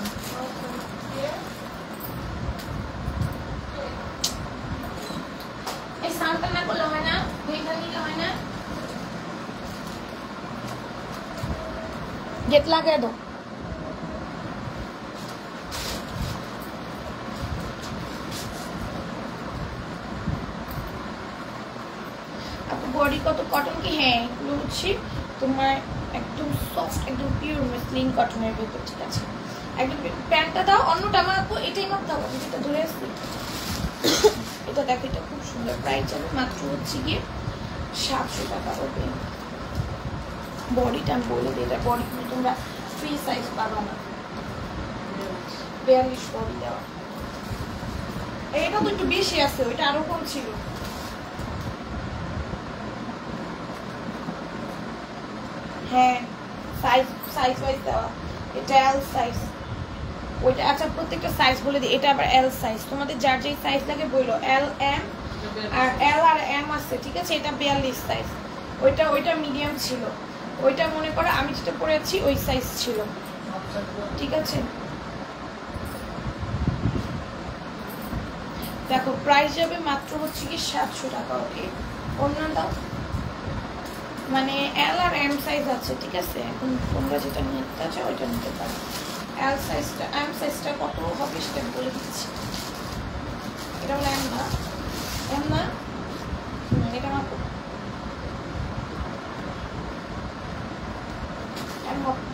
এই সাউন্ডটা না করলে হয় না, দুইটা নিলে হয় না। গেট লাগিয়ে দাও। বডি কত কটন কি? হ্যাঁ এগুলো হচ্ছে তোমার একদম সফট, একদম পিওর মসলিন কটনের ভেতর। ঠিক আছে একদম। প্যান্টটা দাও, অন্যটা আমার আপু এটাই মাপ দাও, যেটা ধরে আসছি এটা দেখো, এটা খুব সুন্দর, প্রাইস যাবে মাত্র হচ্ছে গিয়ে 700 টাকা। হবে বডিটা আমি বলে দিই, এটা বডি কিন্তু তোমরা ফ্রি সাইজ পাবা না, 42 বডি দেওয়া। এটা তো একটু বেশি আছে, ওইটা আরো কম ছিল। হ্যাঁ সাইজ সাইজ ওয়াইজ দেওয়া, এটা এল সাইজ, ওইটা আচ্ছা প্রত্যেকটা সাইজ বলে দিই। এটা আবার এল সাইজ, তোমাদের যার যেই সাইজ লাগে বললো, এল এম আর এল আর এম আছে। ঠিক আছে এটা 42 সাইজ, ওইটা মিডিয়াম ছিল, ওইটা মনে করো আমি যেটা পরেছি ওই সাইজ ছিল। ঠিক আছে দেখো প্রাইস যাবে মাত্র হচ্ছে কি 700 টাকা। ওকে অন্য দাও, মানে এল আর এম সাইজ আছে। ঠিক আছে এখন তোমরা যেটা নিতে চাও ওইটা নিতে পারো। এল সাইজটা, এম সাইজটা কত হবে সেটা বলে দিচ্ছি। এটা হলো এম না, এম না, এটা আমার এম হবে।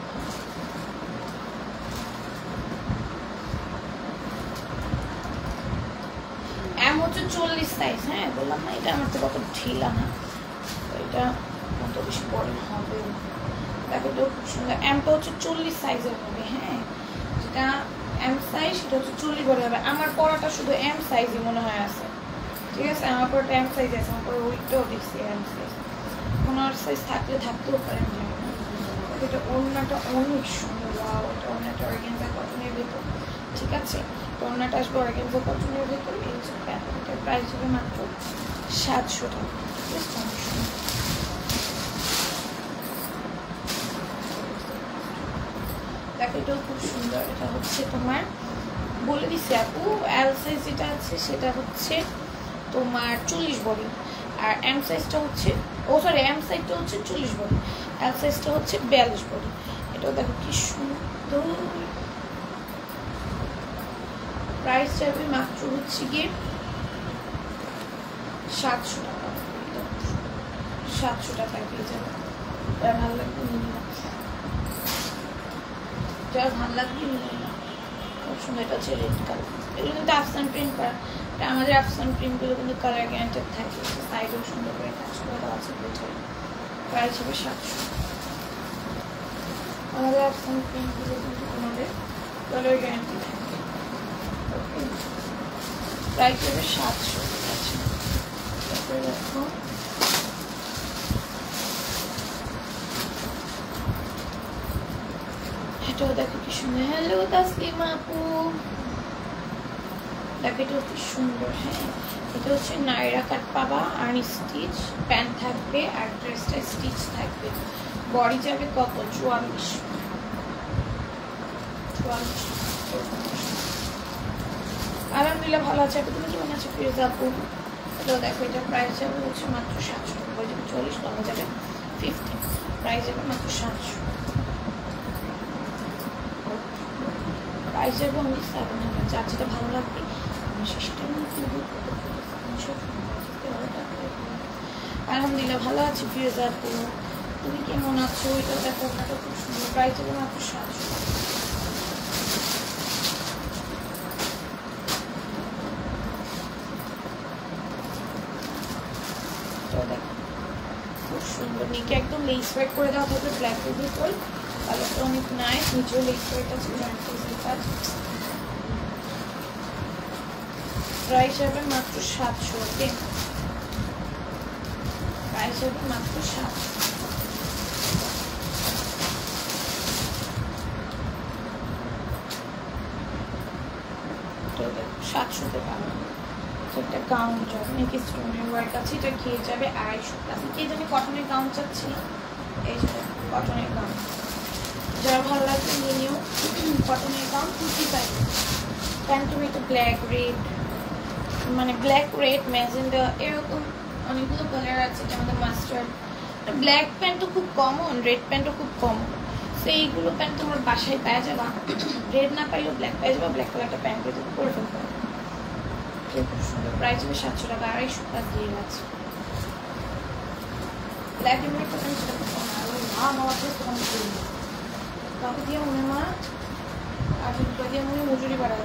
এম হচ্ছে 40 সাইজ। হ্যাঁ বললাম না এটা আমার তো কত ঢিলা না, এটা কত বেশি বড় হবে। দেখো এটাও খুব সুন্দর, এমটা হচ্ছে 40 সাইজের হবে। হ্যাঁ যেটা এম সাইজ সেটা হচ্ছে 40 বড় হবে। আমার পরাটা শুধু এম সাইজই মনে হয় আছে। ঠিক আছে আমার পরাটা এম সাইজ আছে, আমার পরে ওইটাও দেখছি এম সাইজ, কোনো আর সাইজ থাকলে থাকতেও পারে। এটা ওড়নাটা অনেক সুন্দর, ওটা ওড়নাটা অর্গানজা কটনের ভেতর। ঠিক আছে ওড়নাটা আসবে অর্গানজা কটনের ভেতর। এই হচ্ছে প্যান্টটার প্রাইস হবে মাত্র 700 টাকা। দেখো এটাও খুব সুন্দর, এটা হচ্ছে তোমার বলে দিচ্ছি আপু, এল সাইজ যেটা আছে সেটা হচ্ছে তোমার 40 বডি, আর এম সাইজটা হচ্ছে, ও সরি এম সাইজটা হচ্ছে 40 বডি, এল সাইজটা হচ্ছে 42 বডি। এটাও দেখো কি সুন্দর, প্রাইস যাবে মাত্র হচ্ছে গিয়ে 700 টাকা। 700 টাকায় পেয়ে যাবে, ভালো লাগবে। যারা ভালো লাগবে নিয়ে না, খুব সুন্দর। এটা হচ্ছে রেড কালার, এগুলো কিন্তু আফসান প্রিন্ট করা। এটা আমাদের আফসান প্রিন্টগুলো কিন্তু কালার গ্যারান্টেড থাকে, সাইডেও সুন্দর করে কাজ করে দেওয়া আছে পেছনে। প্রাইস হবে 700। আমাদের আফসান প্রিন্টগুলো কিন্তু আমাদের কালার গ্যারান্টি থাকে। ওকে, প্রাইস হবে 700। আচ্ছা, তারপরে দেখো এটাও দেখো কি সুন্দর। হ্যালো তাসলিমা আপু, দেখো এটাও কি সুন্দর। হ্যাঁ, এটা হচ্ছে নাইরা কাট পাবা, আর স্টিচ প্যান্ট থাকবে, আর ড্রেসটা স্টিচ থাকবে। বডি যাবে কত? 44। আলহামদুলিল্লাহ ভালো আছে। তুমি কেমন আছো ফিরোজা আপু? এটাও দেখো, এটা প্রাইস যাবে হচ্ছে মাত্র 700। বডি যাবে 40, কমে যাবে 50, প্রাইস যাবে মাত্র 700। প্রাইস যাবে অনলি 700। যার যেটা ভালো লাগবে আলহামদুলিল্লাহ ভালো আছি ফিরোজা আপু, তুমি কেমন আছো? এটা দেখো, ওটা খুব সুন্দর। প্রাইস যাবে মাত্র 700। খুব সুন্দর, নিচে একদম লেস ওয়ার্ক করে দেওয়া থাকবে ব্ল্যাক রুবির উপর। কালারটা অনেক নাইস, নিচেও লেস ওয়ার্ক আছে, জয়েন্ট পিসের কাজ। প্রাইস হবে মাত্র 700। ওকে, প্রাইস হবে মাত্র 700। 700-তে পাবেন। একটা গাউন যাবে, নাকি স্টোনের ওয়ার্ক আছে, এটা খেয়ে যাবে 250 টাকা। কে জানি কটনের গাউন চাচ্ছি, এই যে কটনের গাউন। যারা ভালো লাগবে নিয়ে নিও কটনের গাউন। কুর্তি পাইবে, প্যান্ট তুমি একটা ব্ল্যাক রেড, মানে ব্ল্যাক রেড ম্যাজেন্ডা এরকম অনেকগুলো কালার আছে। এটা আমাদের মাস্টার্ড। ব্ল্যাক প্যান্টও খুব কমন, রেড প্যান্টও খুব কমন। সো এইগুলো প্যান্ট তোমার বাসায় পাওয়া যাবে। রেড না পাইলেও ব্ল্যাক পাওয়া যাবে, ব্ল্যাক কালারটা প্যান্ট পেতে পরে ফেলতে হবে। খুব সুন্দর, প্রাইস হবে 700 টাকা। 250 প্লাস দিয়ে আছে। ব্ল্যাক এমনি একটা প্যান্ট, সেটা খুব কম। আর ওই আমার কম করি কাউকে দিয়ে মনে মা 8 টাকা দিয়ে মনে মজুরি বাড়াবে।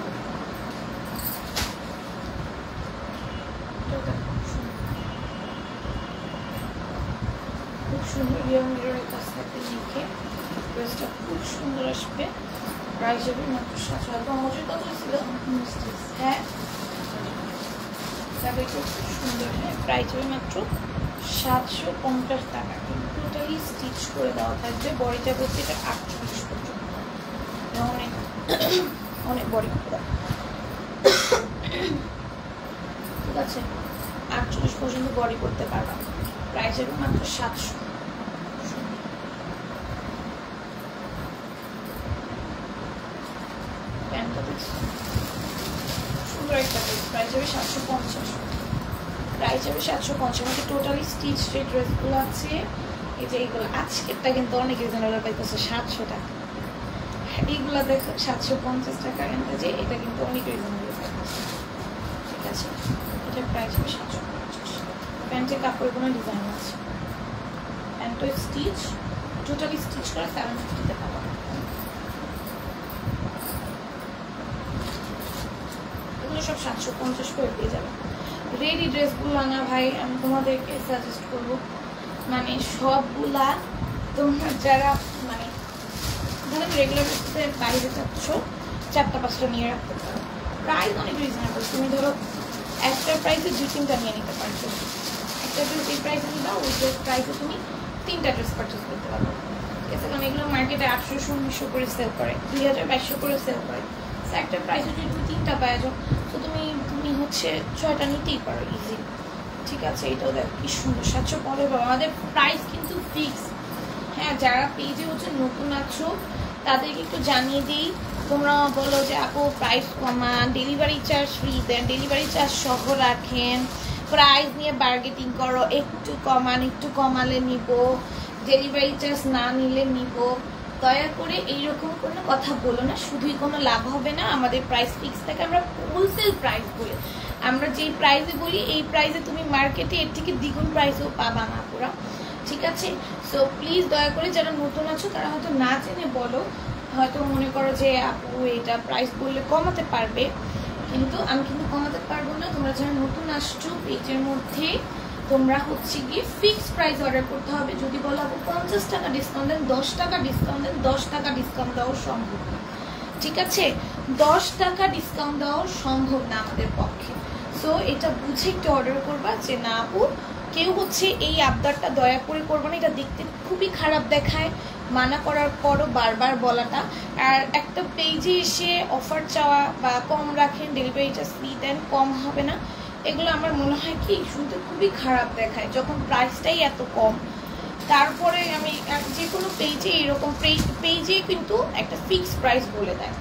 খুব সুন্দর মিররের কাছ থেকে লিখে ড্রেসটা খুব সুন্দর আসবে। প্রাইস হবে মাত্র 700 টাকা। মজুরি কত ছিল? হ্যাঁ, খুব সুন্দর। হ্যাঁ, প্রাইস হবে মাত্র 750 টাকা। কিন্তু টোটালি স্টিচ করে দেওয়া থাকবে। বডিটা করতে এটা 48 পর্যন্ত, অনেক অনেক বডি কাপড়। ঠিক আছে, 48 পর্যন্ত বডি করতে পারবা। প্রাইস হবে মাত্র 700। প্যান্টটা দেখছি সুন্দর একটা ড্রেস। প্রাইস হবে 750। প্রাইস হবে 750। আমাদের টোটালি স্টিচ যে ড্রেসগুলো আছে, এই যে এইগুলো আজকেরটা কিন্তু অনেক রিজনেবল পাইতেছে 700 টাকা। এইগুলো দেখো 750 টাকা। যে এটা কিন্তু অনেক রিজনেবল পাইতেছে। ঠিক আছে, এটার প্রাইস হবে 750। প্যান্টের কাপড় কোনো ডিজাইন আছে, প্যান্টও স্টিচ, টোটালি স্টিচ করা 750-তে পাবো। এগুলো সব 750 করে পেয়ে যাবে। রেডি ড্রেসগুলো না ভাই, আমি তোমাদেরকে সাজেস্ট করবো, মানে সবগুলা তোমরা যারা মানে ধরো রেগুলার বেসিসে বাইরে যাচ্ছ, 4-5টা নিয়ে রাখতে পারো। প্রাইস অনেক রিজনেবল। তুমি ধরো একটা প্রাইসে 2-3টা নিয়ে নিতে পারছো। একটা ড্রেস এই প্রাইসে নিবা, ওই ড্রেস প্রাইসে তুমি 3টা ড্রেস পারচেস করতে পারো। ঠিক আছে, কারণ এগুলো মার্কেটে 800-1900 করে সেল করে, 2000-2200 করে সেল করে। একটা প্রাইসে যদি তুমি 3টা পাওয়া যাও, তো তুমি হচ্ছে 6টা নিতেই পারো ইজি। ঠিক আছে, এটাও দেখো কি সুন্দর। 750। আমাদের প্রাইস কিন্তু ফিক্স। হ্যাঁ, যারা পেজে হচ্ছে নতুন আছো তাদেরকে একটু জানিয়ে দিই, তোমরা বলো যে আপু প্রাইস কমান, ডেলিভারি চার্জ ফ্রি দেন, ডেলিভারি চার্জ সহ রাখেন, প্রাইস নিয়ে বার্গেটিং করো, একটু কমান, একটু কমালে নিব, ডেলিভারি চার্জ না নিলে নিব। দয়া করে এইরকম কোনো কথা বলো না, শুধুই কোনো লাভ হবে না। আমাদের প্রাইস ফিক্স থাকে, আমরা হোলসেল প্রাইস বলি। আমরা যেই প্রাইসে বলি এই প্রাইসে তুমি মার্কেটে এর থেকে দ্বিগুণ প্রাইসেও পাবা না পুরা। ঠিক আছে, সো প্লিজ দয়া করে যারা নতুন আছো তারা হয়তো না জেনে বলো, হয়তো মনে করো যে আপু এটা প্রাইস বললে কমাতে পারবে, কিন্তু আমি কিন্তু কমাতে পারবো না। তোমরা যারা নতুন আসছো পেজের মধ্যে তোমরা হচ্ছে গিয়ে ফিক্সড প্রাইস অর্ডার করতে হবে। যদি বলো আপু 50 টাকা ডিসকাউন্ট দেন, 10 টাকা ডিসকাউন্ট দেন, 10 টাকা ডিসকাউন্ট দেওয়া সম্ভব না, ঠিক আছে? 10 টাকা ডিসকাউন্ট দেওয়া সম্ভব না আমাদের পক্ষে। সো এটা বুঝে একটু অর্ডার করবা যে না আপু কেউ হচ্ছে এই আবদারটা দয়া করে করবো না, এটা দেখতে খুবই খারাপ দেখায়, মানা করার পরও বারবার বলাটা। আর একটা পেজে এসে অফার চাওয়া বা কম রাখেন, ডেলিভারিটা ফ্রি দেন, কম হবে না, এগুলো আমার মনে হয় কি শুনতে খুবই খারাপ দেখায় যখন প্রাইসটাই এত কম। তারপরে আমি যে কোনো পেজে এরকম পেজে কিন্তু একটা ফিক্সড প্রাইস বলে দেয়,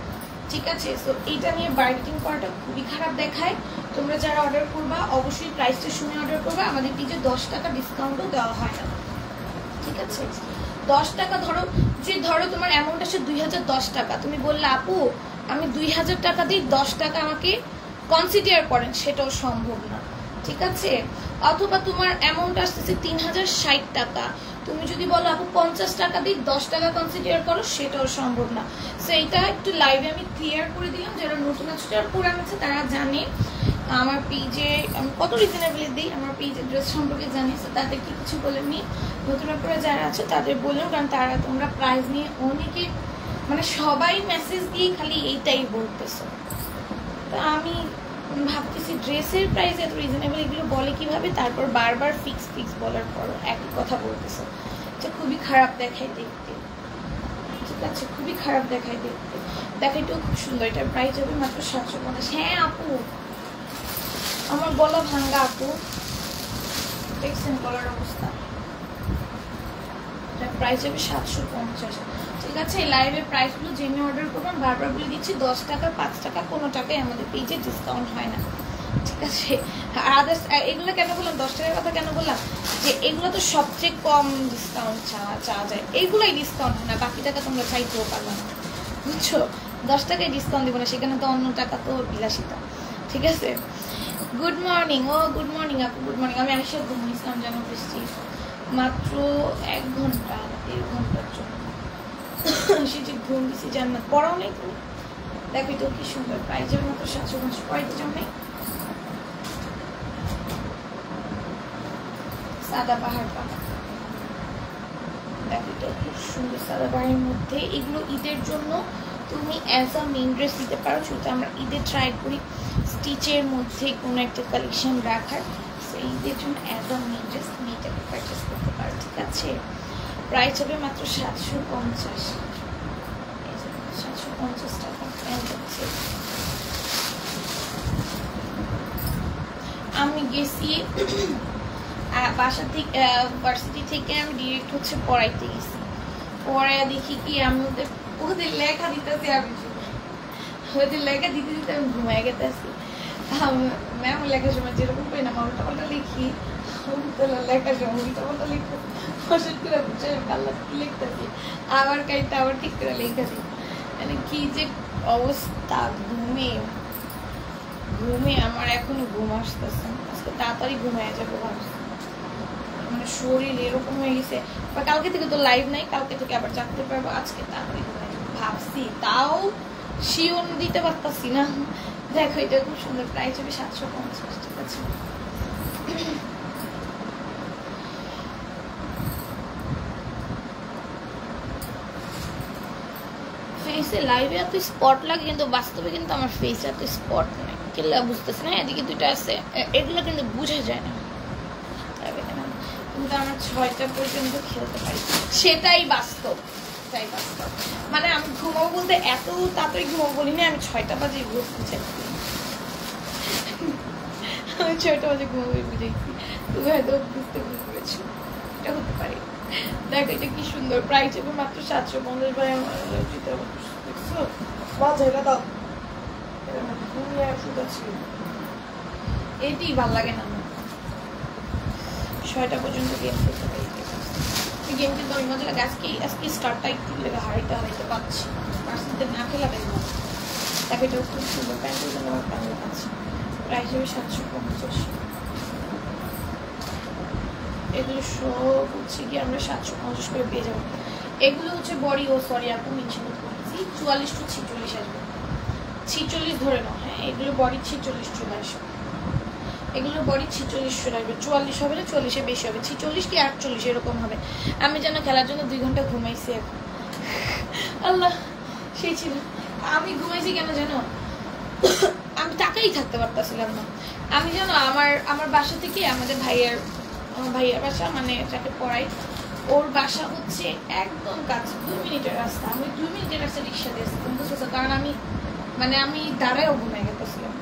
ঠিক আছে? সো এইটা নিয়ে বার্গেনিং করাটা খুবই খারাপ দেখায়। তোমরা যারা অর্ডার করবা অবশ্যই প্রাইসটা শুনে অর্ডার করবা। আমাদের পেজে 10 টাকা ডিসকাউন্টও দেওয়া হয় না, ঠিক আছে? 10 টাকা ধরো তোমার অ্যামাউন্ট আসে 2010 টাকা, তুমি বললে আপু আমি 2000 টাকা দিই, 10 টাকা আমাকে কনসিডার করেন, সেটাও সম্ভব না, ঠিক আছে? অথবা তোমার অ্যামাউন্ট আসতেছে 3060 টাকা, তুমি যদি বলো আপু 50 টাকা দিই, 10 টাকা কনসিডার করো, সেটাও সম্ভব না। সো এইটা একটু লাইভে আমি ক্লিয়ার করে দিলাম, যারা নতুন আছে যারা পুরান আছে তারা জানে আমার পেজে আমি কত রিজনেবলি দিই, আমার পেজের ড্রেস সম্পর্কে জানি। সো তাদেরকে কিছু বলেনি, নতুন করে যারা আছে তাদের বললাম, কারণ তারা তোমরা প্রাইস নিয়ে অনেকে মানে সবাই মেসেজ দিয়ে খালি এইটাই বলতেছো। তো আমি ভাবতেছি ড্রেসের প্রাইস এত রিজনেবল এগুলো বলে কিভাবে, তারপর বারবার ফিক্স বলার পরও একই কথা বলতেছো, এটা খুবই খারাপ দেখায় দেখতে, ঠিক আছে? খুবই খারাপ দেখায় দেখতে। দেখাইতেও খুব সুন্দর, এটার প্রাইস হবে মাত্র 750। হ্যাঁ আপু আমার গলা ভাঙ্গা আপু, দেখছেন গলার অবস্থা, এটার প্রাইস হবে 750, ঠিক আছে? এই লাইভের প্রাইসগুলো জেনে অর্ডার করবেন। বারবার বলে দিচ্ছি 10 টাকা 5 টাকা কোনো টাকায় আমাদের পেজে ডিসকাউন্ট হয় না, ঠিক আছে? আর আদার্স এগুলো কেন বললাম, 10 টাকার কথা কেন বললাম, যে এগুলো তো সবচেয়ে কম ডিসকাউন্ট চাওয়া যায়, এইগুলোই ডিসকাউন্ট হয় না, বাকি টাকা তোমরা চাইতেও পারবে না, বুঝছো? 10 টাকায় ডিসকাউন্ট দিব না, সেখানে তো অন্য টাকা তো বিলাসিতা, ঠিক আছে? গুড মর্নিং, ও গুড মর্নিং আপু, গুড মর্নিং। আমি আরেকটা ঘুমিয়েছিলাম যেন বৃষ্টি মাত্র 1 ঘন্টা 1.5 ঘন্টার জন্য, সে যে ঘুম দিছি জান্নাত পড়াও নেই তুমি। দেখো তো কি সুন্দর প্রাইস যাবে মাত্র 750, পড়াইতে যাও নেই। সাদা পাহাড় পাতা, দেখো তো খুব সুন্দর সাদা পাহাড়ের মধ্যে। এগুলো ঈদের জন্য তুমি অ্যাজ আ মেইন ড্রেস দিতে পারো, সেটা আমরা ঈদে ট্রাই করি স্টিচের মধ্যে কোনো একটা কালেকশন রাখার, সেই ঈদের জন্য অ্যাজ আ মেইন ড্রেস তুমি এটাকে পারচেস করতে পারো, ঠিক আছে? প্রাইস হবে মাত্র 750, 750 টাকা। আমি গেছি বাসা থেকে, ভার্সিটি থেকে আমি ডিরেক্ট হচ্ছে পড়াইতে গেছি, পড়াইয়া দেখি কি আমি ওদের লেখা দিতেছি, আমি ওদের লেখা দিতে দিতে আমি ঘুমাই গেতেছি। ম্যাম লেখার সময় যেরকম করি না উল্টা পাল্টা লিখি, লেখার সময় উল্টা পাল্টা লিখতে হঠাৎ করে বুঝে কাল্লা লিখতেছি, আবার কাইটা আবার ঠিক করে লিখতেছি, মানে কি যে অবস্থা। ঘুমে আমার এখনো ঘুম আসতেছে, আজকে তাড়াতাড়ি ঘুমায় যাবো ভাবছি, মানে শরীর এরকম হয়ে গেছে। বা কালকে থেকে তো লাইভ নাই, কালকে থেকে আবার জানতে পারবো, আজকে তাড়াতাড়ি ঘুমায় যাবো ভাবছি, তাও শিওর দিতে পারতাছি না। দেখো এটা খুব সুন্দর, প্রাইস হবে 750, ঠিক আছে? ফেসে লাইভে এত স্পট লাগে, কিন্তু বাস্তবে কিন্তু আমার ফেসে এত স্পট নেই, কেলা বুঝতেছে না। এদিকে দুইটা আছে, এগুলো কিন্তু বুঝা যায় না, কিন্তু আমরা 6টা পর্যন্ত খেলতে পারি, সেটাই বাস্তব, সেটাই বাস্তব। মানে আমি ঘুমাবো বলতে এত তাড়াতাড়ি ঘুমাবো বলি না, আমি 6টা বাজে ঘুরতে চাই, আমি 6টা বাজে ঘুমাবো বুঝেছি, তুমি হয়তো বুঝতে পেরেছো, এটা হতে পারে। দেখ এটা কি সুন্দর, প্রাইস হবে মাত্র 750। ভাই আমার দেখছো বাজাইটা দাও, এটি ভাল লাগে না, 6টা পর্যন্ত গেম খেলতে পারি, গেম কিন্তু অনেক মজা লাগে। আজকে স্টার্টটা একটু লেগে হারাইতে পারছি, পার্সেন্টে না খেলাবে না। দেখো এটাও খুব সুন্দর, প্যান্টের জন্য আমার প্যান্ট আছে, প্রাইস হবে 750। এগুলো সব হচ্ছে কি আমরা 750 করে পেয়ে যাবো। এগুলো হচ্ছে বডি, ও সরি আপু মিছিল করেছি, ঘুমাইছি 44 to 46 আসবে, 46 ধরে নাও। হ্যাঁ, এগুলো বডি 46 চলে আসবে, এগুলোর বডি 46 চলে আসবে। 44 হবে না, 40-এ বেশি হবে, 46 কি 48 এরকম হবে। আমি যেন খেলার জন্য 2 ঘন্টা ঘুমাইছি এখন। আল্লাহ, সেই ছিল। আমি ঘুমাইছি কেন জানো? আমি টাকাই থাকতে পারতাছিলাম না। আমি জানো আমার বাসা থেকে আমার ভাইয়ার বাসা, মানে যাকে পড়াই, ওর বাসা হচ্ছে একদম কাছে, 2 মিনিটের রাস্তা। আমি 2 মিনিটের রাস্তা রিক্সা দিয়েছি, বুঝতেছো? কারণ আমি দাঁড়ায়ও ঘুমাই গেছিলাম।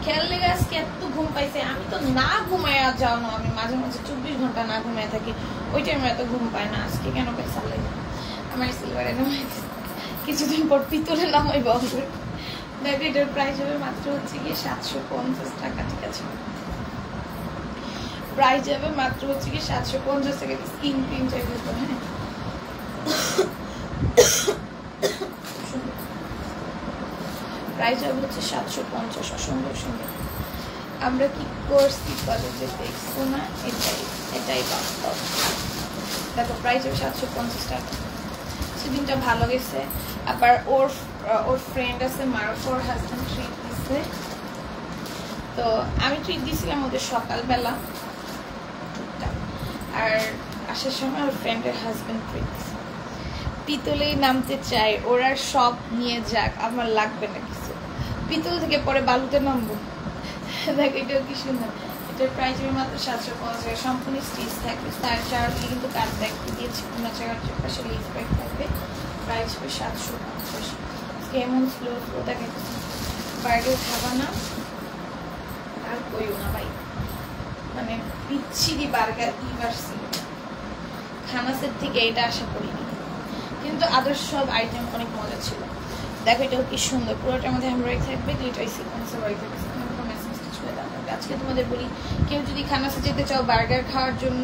খেয়াল লেগে আজকে এত ঘুম পাইছে। আমি তো না ঘুমায় যাও না, আমি মাঝে মাঝে 24 ঘন্টা না ঘুমায় থাকি, ওই টাইমে এত ঘুম পায় না। আজকে কেন পেশা লাগে আমার সিলভারে নামাই, কিছুদিন পর পিতলে নামাই বন্ধ। দেখো এটার প্রাইস হবে মাত্র হচ্ছে গিয়ে 750 টাকা। ঠিক আছে, প্রাইস যাবে মাত্র হচ্ছে গিয়ে 750 টাকা। স্কিন ক্রিম চাইবে তো? হ্যাঁ, প্রাইস হবে হচ্ছে 750। সুন্দর সুন্দর। আমরা কি করছি কলেজে দেখছো না? এটাই বাস্তব। দেখো প্রাইস হবে 750 টাকা। সেদিনটা ভালো গেছে। আবার ওর ফ্রেন্ড আছে মারুফ, ওর হাজব্যান্ড ট্রিট দিচ্ছে। তো আমি ট্রিট দিয়েছিলাম ওদের সকালবেলা, আর আসার সময় ওর ফ্রেন্ডের হাজব্যান্ড ট্রিট দিচ্ছে। পিতলেই নামতে চাই, ওরা সব নিয়ে যাক, আমার লাগবে না কিছু। পিতল থেকে পরে বালুতে নামবো। দেখ এটাও কি সুন্দর। এটার প্রাইস হবে মাত্র 750। সম্পূর্ণ স্টিচ থাকবে, চারদিকে কিন্তু কাট ব্যাগ দিয়েছি, কোনো চারটার পাশে লেস ব্যাগ থাকবে। প্রাইস হবে 750। কেমন স্লো দেখাচ্ছে। বার্গার খাবা না আর কইও না ভাই, মানে বিচ্ছিরি বার্গার ইভার ছিল। খানা সেট থেকে এটা আশা করিনি, কিন্তু আদার্স সব আইটেম অনেক মজা ছিল। দেখো এটাও কি সুন্দর, পুরোটার মধ্যে এমব্রয়ডারি থাকবে, গ্লিটার সিকোয়েন্সের ওয়ার্ক থাকবে। আজকে তোমাদের বলি, কেউ যদি খানাসে যেতে চাও বার্গার খাওয়ার জন্য,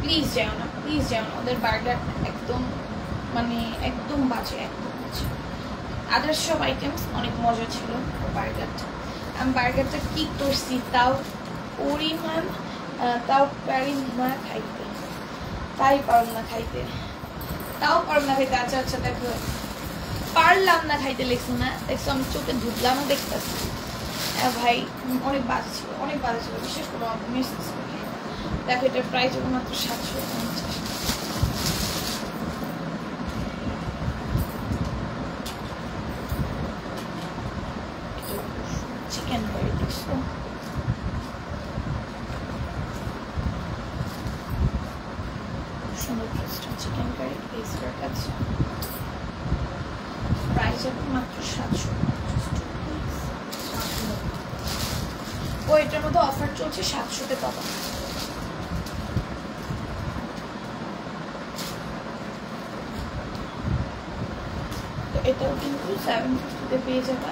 প্লিজ যাও না, প্লিজ যাও না। ওদের বার্গার একদম মানে একদম বাজে, একদম বাজে। আদার্স সব আইটেমস অনেক মজা ছিল। বার্গারটা আমি বার্গারটা কি করছি, তাও পারি না খাইতে, তাও পারলাম না খাইতে। আচ্ছা দেখো, পারলাম না খাইতে লেখছো না, দেখছো আমি চোখে ঢুকলামও দেখতেছি। ভাই অনেক বাজে ছিল, অনেক বাজে ছিল, বিশেষ করে মেসেজ করে। দেখো এটার প্রাইস হবে মাত্র 750। চিকেন কারি দেখছো, সুন্দর চিকেন কারি পেস্টের কাছে। প্রাইস হবে মাত্র 750। ও এটার মধ্যে অফার চলছে, 700-তে পাবা। তো এটাও কিন্তু 750-তে পেয়ে যাবা।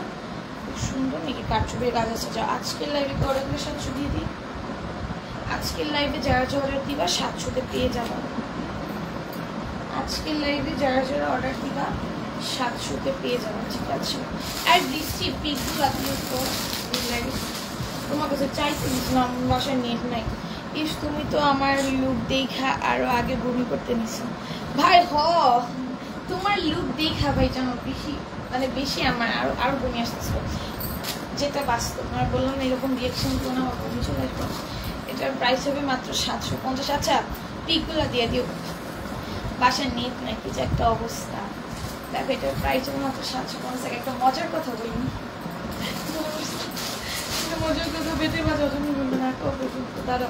খুব সুন্দর নাকি কাঠচুপির কাজ আছে। যা আজকের লাইভে অর্ডার করে 700 দিয়ে দিই। আজকের লাইভে যারা অর্ডার দিবা 700-তে পেয়ে যাবা। আজকের লাইভে যারা অর্ডার দিবা 700-তে পেয়ে যাবা। ঠিক আছে, আর বৃষ্টি পিকগুলো আপনি তো তোমার কাছে চাইছিলাম, বাসায় নেট নাই। ইস, তুমি তো আমার লুক দেখা আরো আগে বমি করতে নিছো ভাই। তোমার লুক দেখা ভাই জানো বেশি আমার আরো বমি আসতেছিল, যেটা বাস্তব। আমার বললাম না এরকম রিয়াকশন গুলো আমার বমি চলে আসবে। এটার প্রাইস হবে মাত্র 750। আচ্ছা পিকগুলো দিয়ে দিও, বাসায় নেট নাই, কি যে একটা অবস্থা। দেখো এটার প্রাইস হবে মাত্র 750। একটা মজার কথা বলিনি, মজার কথা বেঁধে বা যখন বলবে না তারা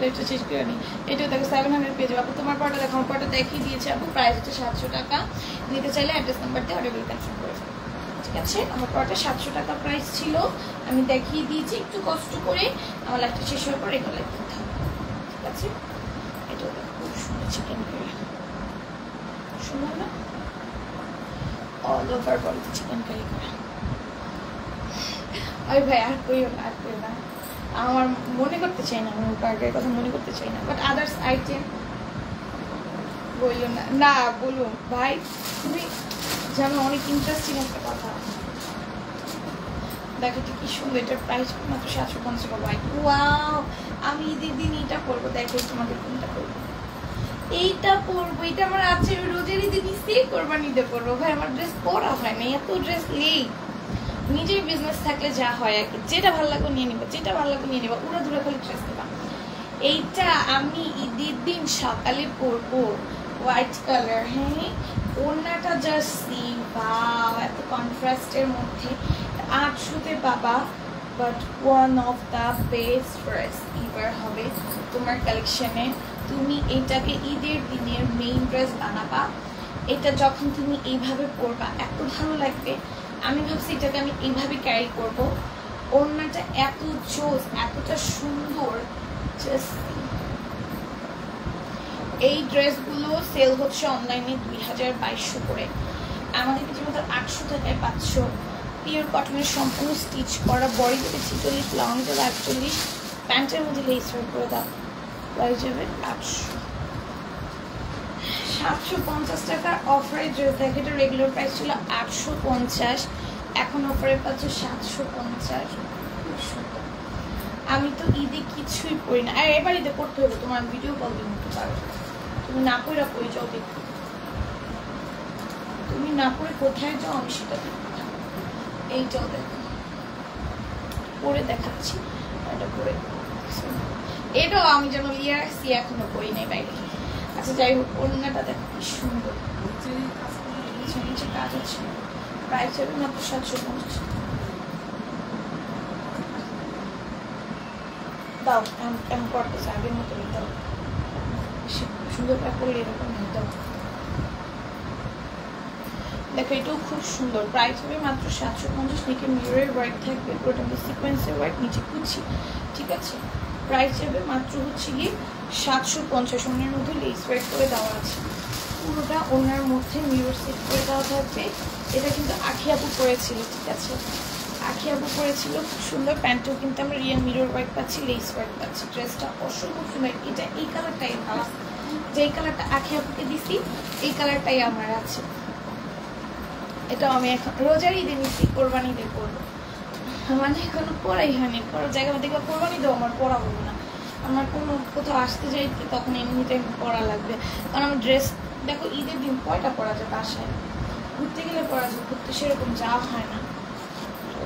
লেটটা শেষ করে নি। এটা দেখো 700 পেয়ে যাবো। আপু তোমার পরটা দেখো, আমার পরটা দেখিয়ে দিয়েছে আপু। প্রাইস হচ্ছে 700 টাকা। নিতে চাইলে অ্যাড্রেস নাম্বার দিয়ে অর্ডার কনফার্ম করে। ঠিক আছে, আমার পরটা 700 টাকা প্রাইস ছিল, আমি দেখিয়ে দিয়েছি। একটু কষ্ট করে আমার লাইফটা শেষ হওয়ার পর এগুলো লাইফ করতে হবে। ঠিক আছে, এটা দেখো খুব সুন্দর চিকেন কারি, সুন্দর না? অল ওভার বডিতে চিকেন কারি করা। ওই ভাই আর কইও না, আর কইও না। আমার মনে করতে চাই না, আমি বার্গারের কথা মনে করতে চাই না, বাট আদার্স আইটেম বললো না। না বলুন ভাই, তুমি জানো অনেক ইন্টারেস্টিং একটা কথা। দেখো এটা কি সুন্দর, এটার প্রাইস মাত্র 750 টাকা। ভাই ওয়াও, আমি ঈদের দিন এটা করবো। দেখো তোমাকে কোনটা করবো, এইটা পরবো, এটা আমার আছে রোজের ঈদে নিচ্ছি, কোরবানিতে পরবো। ভাই আমার ড্রেস পরা হয় না, এত ড্রেস নেই। নিজের বিজনেস থাকলে যা হয় আর কি, যেটা ভালো লাগবে নিয়ে নিবা, যেটা ভালো লাগবে নিয়ে নিবা, উড়া দুরা খালি ড্রেস নিবা। এইটা আমি ঈদের দিন সকালে পরবো, হোয়াইট কালার। হ্যাঁ, ওড়নাটা জাস্ট সি, বাও, এত কন্ট্রাস্টের মধ্যে 800-তে পাবা। But one of the best dress এবার হবে তোমার কালেকশনে। তুমি এটাকে ঈদের দিনের মেইন ড্রেস বানাবা। এটা যখন তুমি এইভাবে পরবা এত ভালো লাগবে। আমি ভাবছি এটাকে আমি এইভাবে ক্যারি করব। ওড়নাটা এত জোস, এতটা সুন্দর। এই ড্রেসগুলো সেল হচ্ছে অনলাইনে 2200 করে, আমাদের কিছু মতো 800 টাকায় পাচ্ছ। পিওর কটনের সম্পূর্ণ স্টিচ করা, বডি থেকে 46, লং থেকে 48, প্যান্টের মধ্যে লেস ওয়ার্ক করে দাও। প্রাইস যাবে 800। 750 টাকার অফারে ড্রেস দেখে, এটা রেগুলার প্রাইস ছিল 850, এখন অফারে পাচ্ছ 750। আমি তো ঈদে কিছুই পড়ি না, আর এবার ঈদে পড়তে হবে, তোমার ভিডিও কল দিয়ে নিতে পারো। তুমি না পড়ে পড়ে যাও, দেখো তুমি না পড়ে কোথায় যাও আমি সেটা দেখো। এইটাও দেখো, পরে দেখাচ্ছি। এটা পরে, এটাও আমি যেন লিয়ে রাখছি, এখনো পড়ি নাই বাইরে। আচ্ছা যাই হোক, ওড়নাটা দেখো কি সুন্দর, নিচে কাজ আছে। প্রাইস হবে মাত্র 750। দাও, কেমন করতেছে আগের মতো দাও, সুন্দর করে করলে এরকম দাও। দেখো এটাও খুব সুন্দর, প্রাইস হবে মাত্র 750। নিচে মিররের ওয়ার্ক থাকবে, পুরোটা সিকোয়েন্সের ওয়ার্ক, নিচে কুচি, ঠিক আছে। প্রাইস যাবে মাত্র হচ্ছে গিয়ে 750। ওনার মধ্যে লেস ওয়ার্ক করে দেওয়া আছে, পুরোটা ওনার মধ্যে মিরর সেট করে দেওয়া থাকবে। এটা কিন্তু আখি আপু করেছিল, ঠিক আছে, আখি আপু করেছিল, খুব সুন্দর। প্যান্টও কিন্তু আমরা রিয়েল মিরর ওয়ার্ক পাচ্ছি, লেস ওয়ার্ক পাচ্ছি। ড্রেসটা অসম্ভব সুন্দর। এটা এই কালারটাই আমার, যেই কালারটা আখি আপুকে দিছি এই কালারটাই আমার আছে। এটাও আমি এখন রোজার ঈদে নিচ্ছি, কোরবানিতে পরবো। মানে এখনো পড়াই হয়নি, পড়ার জায়গা দেখবা কোরবানি দেবো, আমার পড়া হবো না। আমার কোনো কোথাও আসতে যাইতে তখন এমনিতে পড়া লাগবে, কারণ আমার ড্রেস দেখো ঈদের দিন কয়টা পরা যায়, বাসায় ঘুরতে গেলে পরা যায়, ঘুরতে সেরকম যাওয়া হয় না,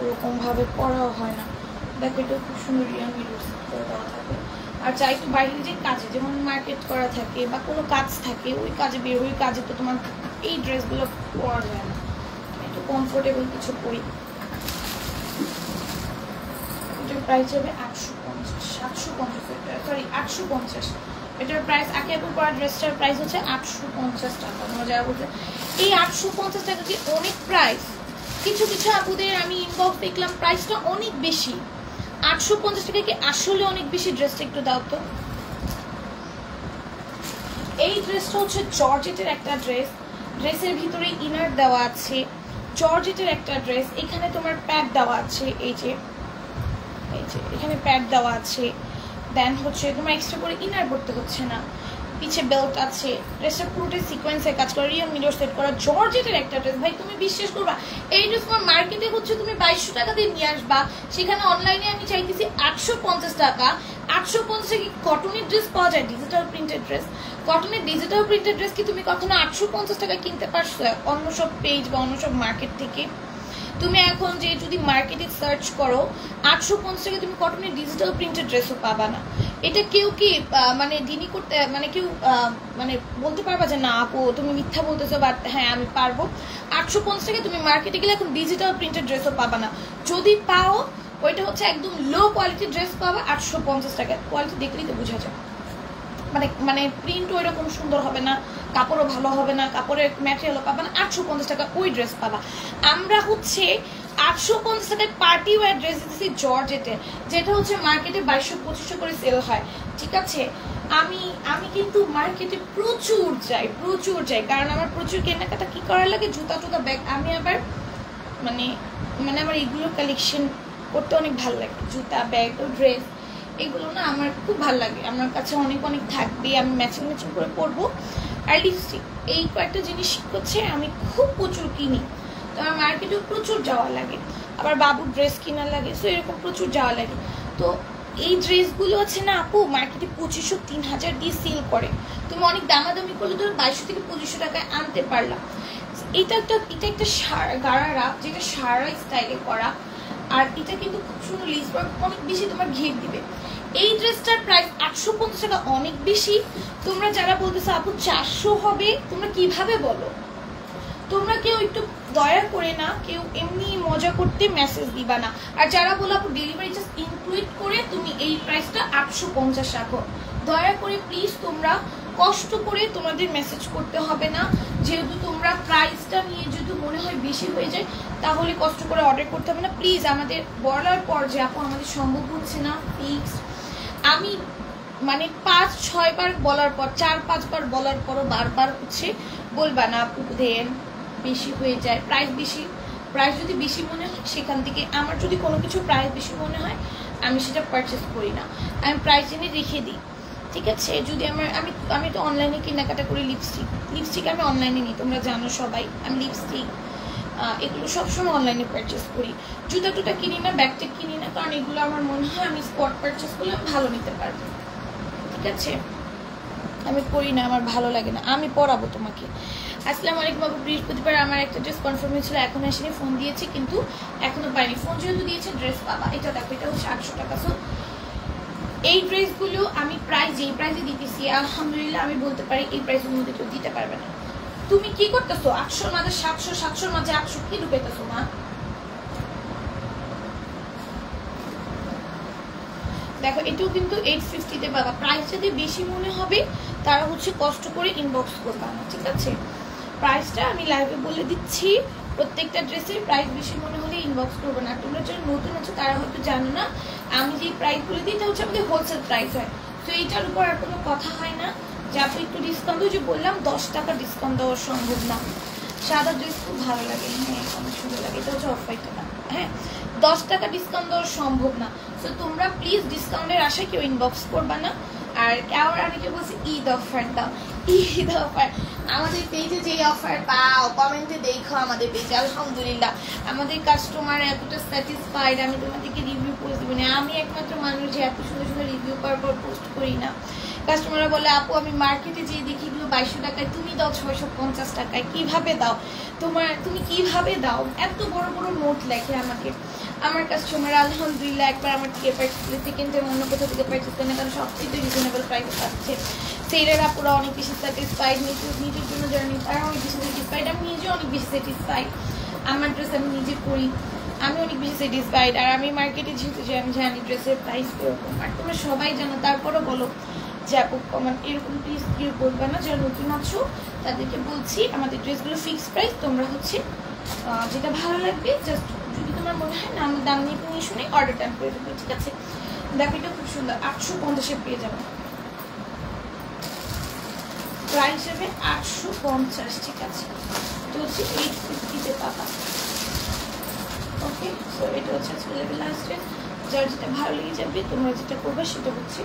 ওরকমভাবে পড়াও হয় না। দেখো এটা খুব সুন্দর রিয়াল মিরর করে দেওয়া থাকে। আর যা একটু বাইরে যে কাজে, যেমন মার্কেট করা থাকে বা কোনো কাজ থাকে, ওই কাজে বের, ওই কাজে তো তোমার এই ড্রেসগুলো পরা যায় না, একটু কমফোর্টেবল কিছু পরি। এটার প্রাইস হবে 850, এটার প্রাইস আগে আপু পরা ড্রেসটার প্রাইস হচ্ছে 850 টাকা। তোমরা যারা বলছে এই 850 টাকা কি অনেক প্রাইস, কিছু কিছু আপুদের আমি ইনবক্স দেখলাম প্রাইসটা অনেক বেশি। 850 টাকা কি আসলে অনেক বেশি? ড্রেসটা একটু দাও তো। এই ড্রেসটা হচ্ছে জর্জেটের একটা ড্রেস, ড্রেসের ভিতরে ইনার দেওয়া আছে, জর্জেটের একটা ড্রেস। এখানে তোমার প্যাড দেওয়া আছে, এই যে এখানে প্যাড দেওয়া আছে। দেন হচ্ছে তোমার এক্সট্রা করে ইনার পড়তে হচ্ছে না, পিছে বেল্ট আছে। ড্রেসটা পুরোটাই সিকোয়েন্সের কাজ করা, রিয়েল মিরর সেট করা, জর্জেটের একটা ড্রেস। ভাই তুমি বিশ্বাস করবা, এই ড্রেস তোমার মার্কেটে হচ্ছে তুমি 2200 টাকা দিয়ে নিয়ে আসবা, সেখানে অনলাইনে আমি চাইতেছি 850 টাকা। 850 টাকা কটনের ড্রেস পাওয়া যায়, ডিজিটাল প্রিন্টেড ড্রেস। কটনের ডিজিটাল প্রিন্টেড ড্রেস কি তুমি কখনো 850 টাকা কিনতে পারছো অন্য সব পেজ বা অন্য সব মার্কেট থেকে? তুমি এখন যে যদি মার্কেটে সার্চ করো 850 টাকা তুমি কটনের ডিজিটাল প্রিন্টেড ড্রেসও পাবা না। এটা কেউ কি মানে দিনই করতে, মানে কেউ মানে বলতে পারবা যে না আপু তুমি মিথ্যা বলতেছো, বাট হ্যাঁ আমি পারবো। 850 টাকা তুমি মার্কেটে গেলে এখন ডিজিটাল প্রিন্টেড ড্রেসও পাবা না, যদি পাও ওইটা হচ্ছে একদম লো কোয়ালিটির ড্রেস পাবা 850 টাকা। কোয়ালিটি দেখলেই তো বোঝা যায়, মানে প্রিন্ট ওই রকম সুন্দর হবে না, কাপড়ও ভালো হবে না, কাপড়ের ম্যাটেরিয়ালও পাবা না। 850 টাকা ওই ড্রেস পাবা। আমরা হচ্ছে 850 টাকায় পার্টি ওয়্যার ড্রেস দিতেছি জর্জেটে, যেটা হচ্ছে মার্কেটে 2200-2500 করে সেল হয়, ঠিক আছে। আমি কিন্তু মার্কেটে প্রচুর যাই, কারণ আমার প্রচুর কেনাকাটা কি করার লাগে, জুতা ব্যাগ। আমি আবার মানে আমার এইগুলো কালেকশন করতে অনেক ভালো লাগে, জুতা ব্যাগ ও ড্রেস, এগুলো না আমার খুব ভালো লাগে। আমার কাছে অনেক থাকবে, আমি ম্যাচিং করে পরবো। আর লিপস্টিক, এই কয়েকটা জিনিস হচ্ছে আমি খুব প্রচুর কিনি, তো আমার মার্কেটেও প্রচুর যাওয়া লাগে, আবার বাবুর ড্রেস কেনার লাগে, সো এরকম প্রচুর যাওয়া লাগে। তো এই ড্রেসগুলো আছে না আপু মার্কেটে 2500 3000 দিয়ে সেল করে, তুমি অনেক দামাদামি করলে তুমি 2200 থেকে 2500 টাকায় আনতে পারলা। এটা একটা গারারা যেটা সারা স্টাইলে করা, আর এটা কিন্তু খুব সুন্দর লেস ওয়ার্ক, অনেক বেশি তোমার ঘের দিবে। এই ড্রেসটার প্রাইস 850 টাকা, অনেক বেশি। তোমরা যারা বলতেছো আপু 400 হবে, তোমরা কিভাবে বলো? তোমরা কেউ একটু দয়া করে না, কেউ এমনি মজা করতে মেসেজ দিবা না। আর যারা বলো আপু ডেলিভারি চার্জ ইনক্লুড করে তুমি এই প্রাইসটা 850 রাখো, দয়া করে প্লিজ তোমরা কষ্ট করে তোমাদের মেসেজ করতে হবে না। যেহেতু তোমরা প্রাইসটা নিয়ে যদি মনে হয় বেশি হয়ে যায় তাহলে কষ্ট করে অর্ডার করতে হবে না। প্লিজ আমাদের বলার পর যে আপু আমাদের সম্ভব হচ্ছে না ফিক্স, আমি মানে 5-6 বার বলার পর 4-5 বার বলার পরও বারবার হচ্ছে বলবা না আপু দেন বেশি হয়ে যায়, প্রাইস বেশি। প্রাইস যদি বেশি মনে হয় সেখান থেকে আমার যদি কোনো কিছু প্রাইস বেশি মনে হয় আমি সেটা পারচেস করি না, আমি প্রাইস জেনে রেখে দিই, ঠিক আছে। যদি আমি তো অনলাইনে কেনাকাটা করি, লিপস্টিক আমি অনলাইনে নিই, তোমরা জানো সবাই। আমি লিপস্টিক এগুলো সবসময় অনলাইনে পারচেস করি। জুতা টুতা কিনি না, ব্যাগটেক কিনি না, কারণ এগুলো আমার মনে হয় আমি স্পট পারচেস করলে আমি ভালো নিতে পারবো, ঠিক আছে। আমি করি না, আমার ভালো লাগে না। আমি পরাবো তোমাকে। আসসালামু আলাইকুম বাবু, বৃহস্পতিবার আমার একটা ড্রেস কনফার্ম হয়েছিল, এখন আসেনি, ফোন দিয়েছি কিন্তু এখনো পাইনি। ফোন যেহেতু দিয়েছে ড্রেস পাবা। এটা দেখো, এটা হচ্ছে 800 টাকা। সো এই ড্রেসগুলো আমি যেই প্রাইসে দিতেছি আলহামদুলিল্লাহ আমি বলতে পারি এই প্রাইসের মধ্যে কেউ দিতে পারবে না। তুমি কি করতেছো? 800-র মাঝে 700, 700-র মাঝে 800 কি ঢুকাইতেছো মা? দেখো এটাও কিন্তু 850-তে পাবা। প্রাইস যদি বেশি মনে হবে তারা হচ্ছে কষ্ট করে ইনবক্স করবা না, ঠিক আছে। প্রাইসটা আমি লাইভে বলে দিচ্ছি, প্রত্যেকটা ড্রেসের প্রাইস বেশি মনে হলে ইনবক্স করবো না। তোমরা যারা নতুন আছো তারা হয়তো জানো না, আমি যে প্রাইস বলে দিই এটা হচ্ছে আমাদের হোলসেল প্রাইস হয়। তো এইটার উপর আর কোনো কথা হয় না যে আপনি একটু ডিসকাউন্ট, যে বললাম 10 টাকা ডিসকাউন্ট দেওয়া সম্ভব না। সাদা ড্রেস খুব ভালো লাগে, হ্যাঁ অনেক সুন্দর লাগে, এটা হচ্ছে অফ হোয়াইট টাকা, হ্যাঁ 10 টাকা ডিসকাউন্ট দেওয়া সম্ভব না। তো তোমরা প্লিজ ডিসকাউন্টের আশায় কেউ ইনবক্স করবা না। আর আবার অনেকে বলছে ঈদ অফার দাও, ঈদ অফার। আমাদের পেজে যেই অফার পাও কমেন্টে দেখো আমাদের পেজে, আলহামদুলিল্লাহ আমাদের কাস্টমার এতটা স্যাটিসফাইড। আমি তোমাদেরকে রিভিউ পোস্ট দিব না, আমি একমাত্র মানুষ যে এত সুন্দর সুন্দর রিভিউ করার পর পোস্ট করি না। কাস্টমাররা বলে আপু আমি মার্কেটে যেয়ে দেখি এগুলো 2200 টাকায়, তুমি দাও 650 টাকায়, কিভাবে দাও? তুমি কিভাবে দাও? এত বড় বড় নোট লেখে আমাকে আমার কাস্টমার। আলহামদুলিল্লাহ একবার আমার থেকে পারচেস করে, সেকেন্ড টাইম অন্য কোথাও থেকে পারচেস করে না, কারণ সবচেয়ে রিজনেবল প্রাইসে পাচ্ছে। সেইটারা পুরো অনেক বেশি স্যাটিসফাইড, নিজের জন্য যারা নিই তারা অনেক বেশি স্যাটিসফাইড, আমি নিজেও অনেক বেশি স্যাটিসফাইড। আমার ড্রেস আমি নিজে করি, আমি অনেক বেশি স্যাটিসফাইড। আর আমি মার্কেটে যেহেতু যে আমি জানি ড্রেসের প্রাইস কীরকম, আর তোমরা সবাই জানো, তারপরও বলো যে আপু কমান এরকম প্লিজ কেউ বলবে না। যারা নতুন আছো তাদেরকে বলছি আমাদের ড্রেসগুলো ফিক্সড প্রাইস, তোমরা হচ্ছে যেটা ভালো লাগবে জাস্ট যদি তোমার মনে হয় না আমার দাম নিয়ে তুমি শুনে অর্ডার ডান করে দেবো, ঠিক আছে। দেখো এটা খুব সুন্দর, 850-এ পেয়ে যাবে, প্রাইস হিসেবে 850, ঠিক আছে। তো হচ্ছে 850-তে পাবা, ওকে। সো এটা হচ্ছে আজকে লেভেল লাস্ট ডে। যার যেটা ভালো লেগে যাবে তোমরা যেটা করবে সেটা হচ্ছে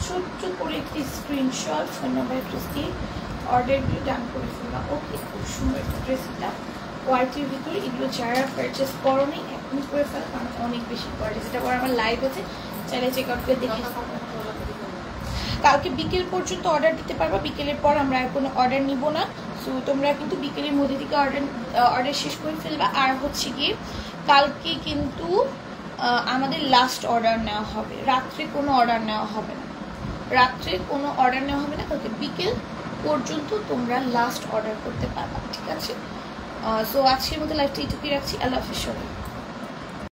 ছোট্ট করে একটি স্ক্রিনশট ফোন নাম্বার অ্যাড্রেস দিয়ে অর্ডারগুলো ডান করে ফেলবা, ওকে। খুব সুন্দর একটা ড্রেস, এটা হোয়াইটের ভিতরে। এগুলো যারা পারচেস করো নি এখনই করে ফেলা, কারণ অনেক বেশি কোয়ালিটি। যেটা পর আমার লাইভ আছে, চাইলে চেক আউট করে দেখে কালকে বিকেল পর্যন্ত অর্ডার দিতে পারবা। বিকেলের পর আমরা আর কোনো অর্ডার নিব না। সো তোমরা কিন্তু বিকেলের মধ্যে থেকে অর্ডার শেষ করে ফেলবা। আর হচ্ছে গিয়ে কালকে কিন্তু আমাদের লাস্ট অর্ডার নেওয়া হবে, রাত্রে কোনো অর্ডার নেওয়া হবে না, কালকে বিকেল পর্যন্ত তোমরা লাস্ট অর্ডার করতে পারবা, ঠিক আছে। সো আজকের মতো লাইভটা এইটুকুই রাখছি। আল্লাহ হাফেজ।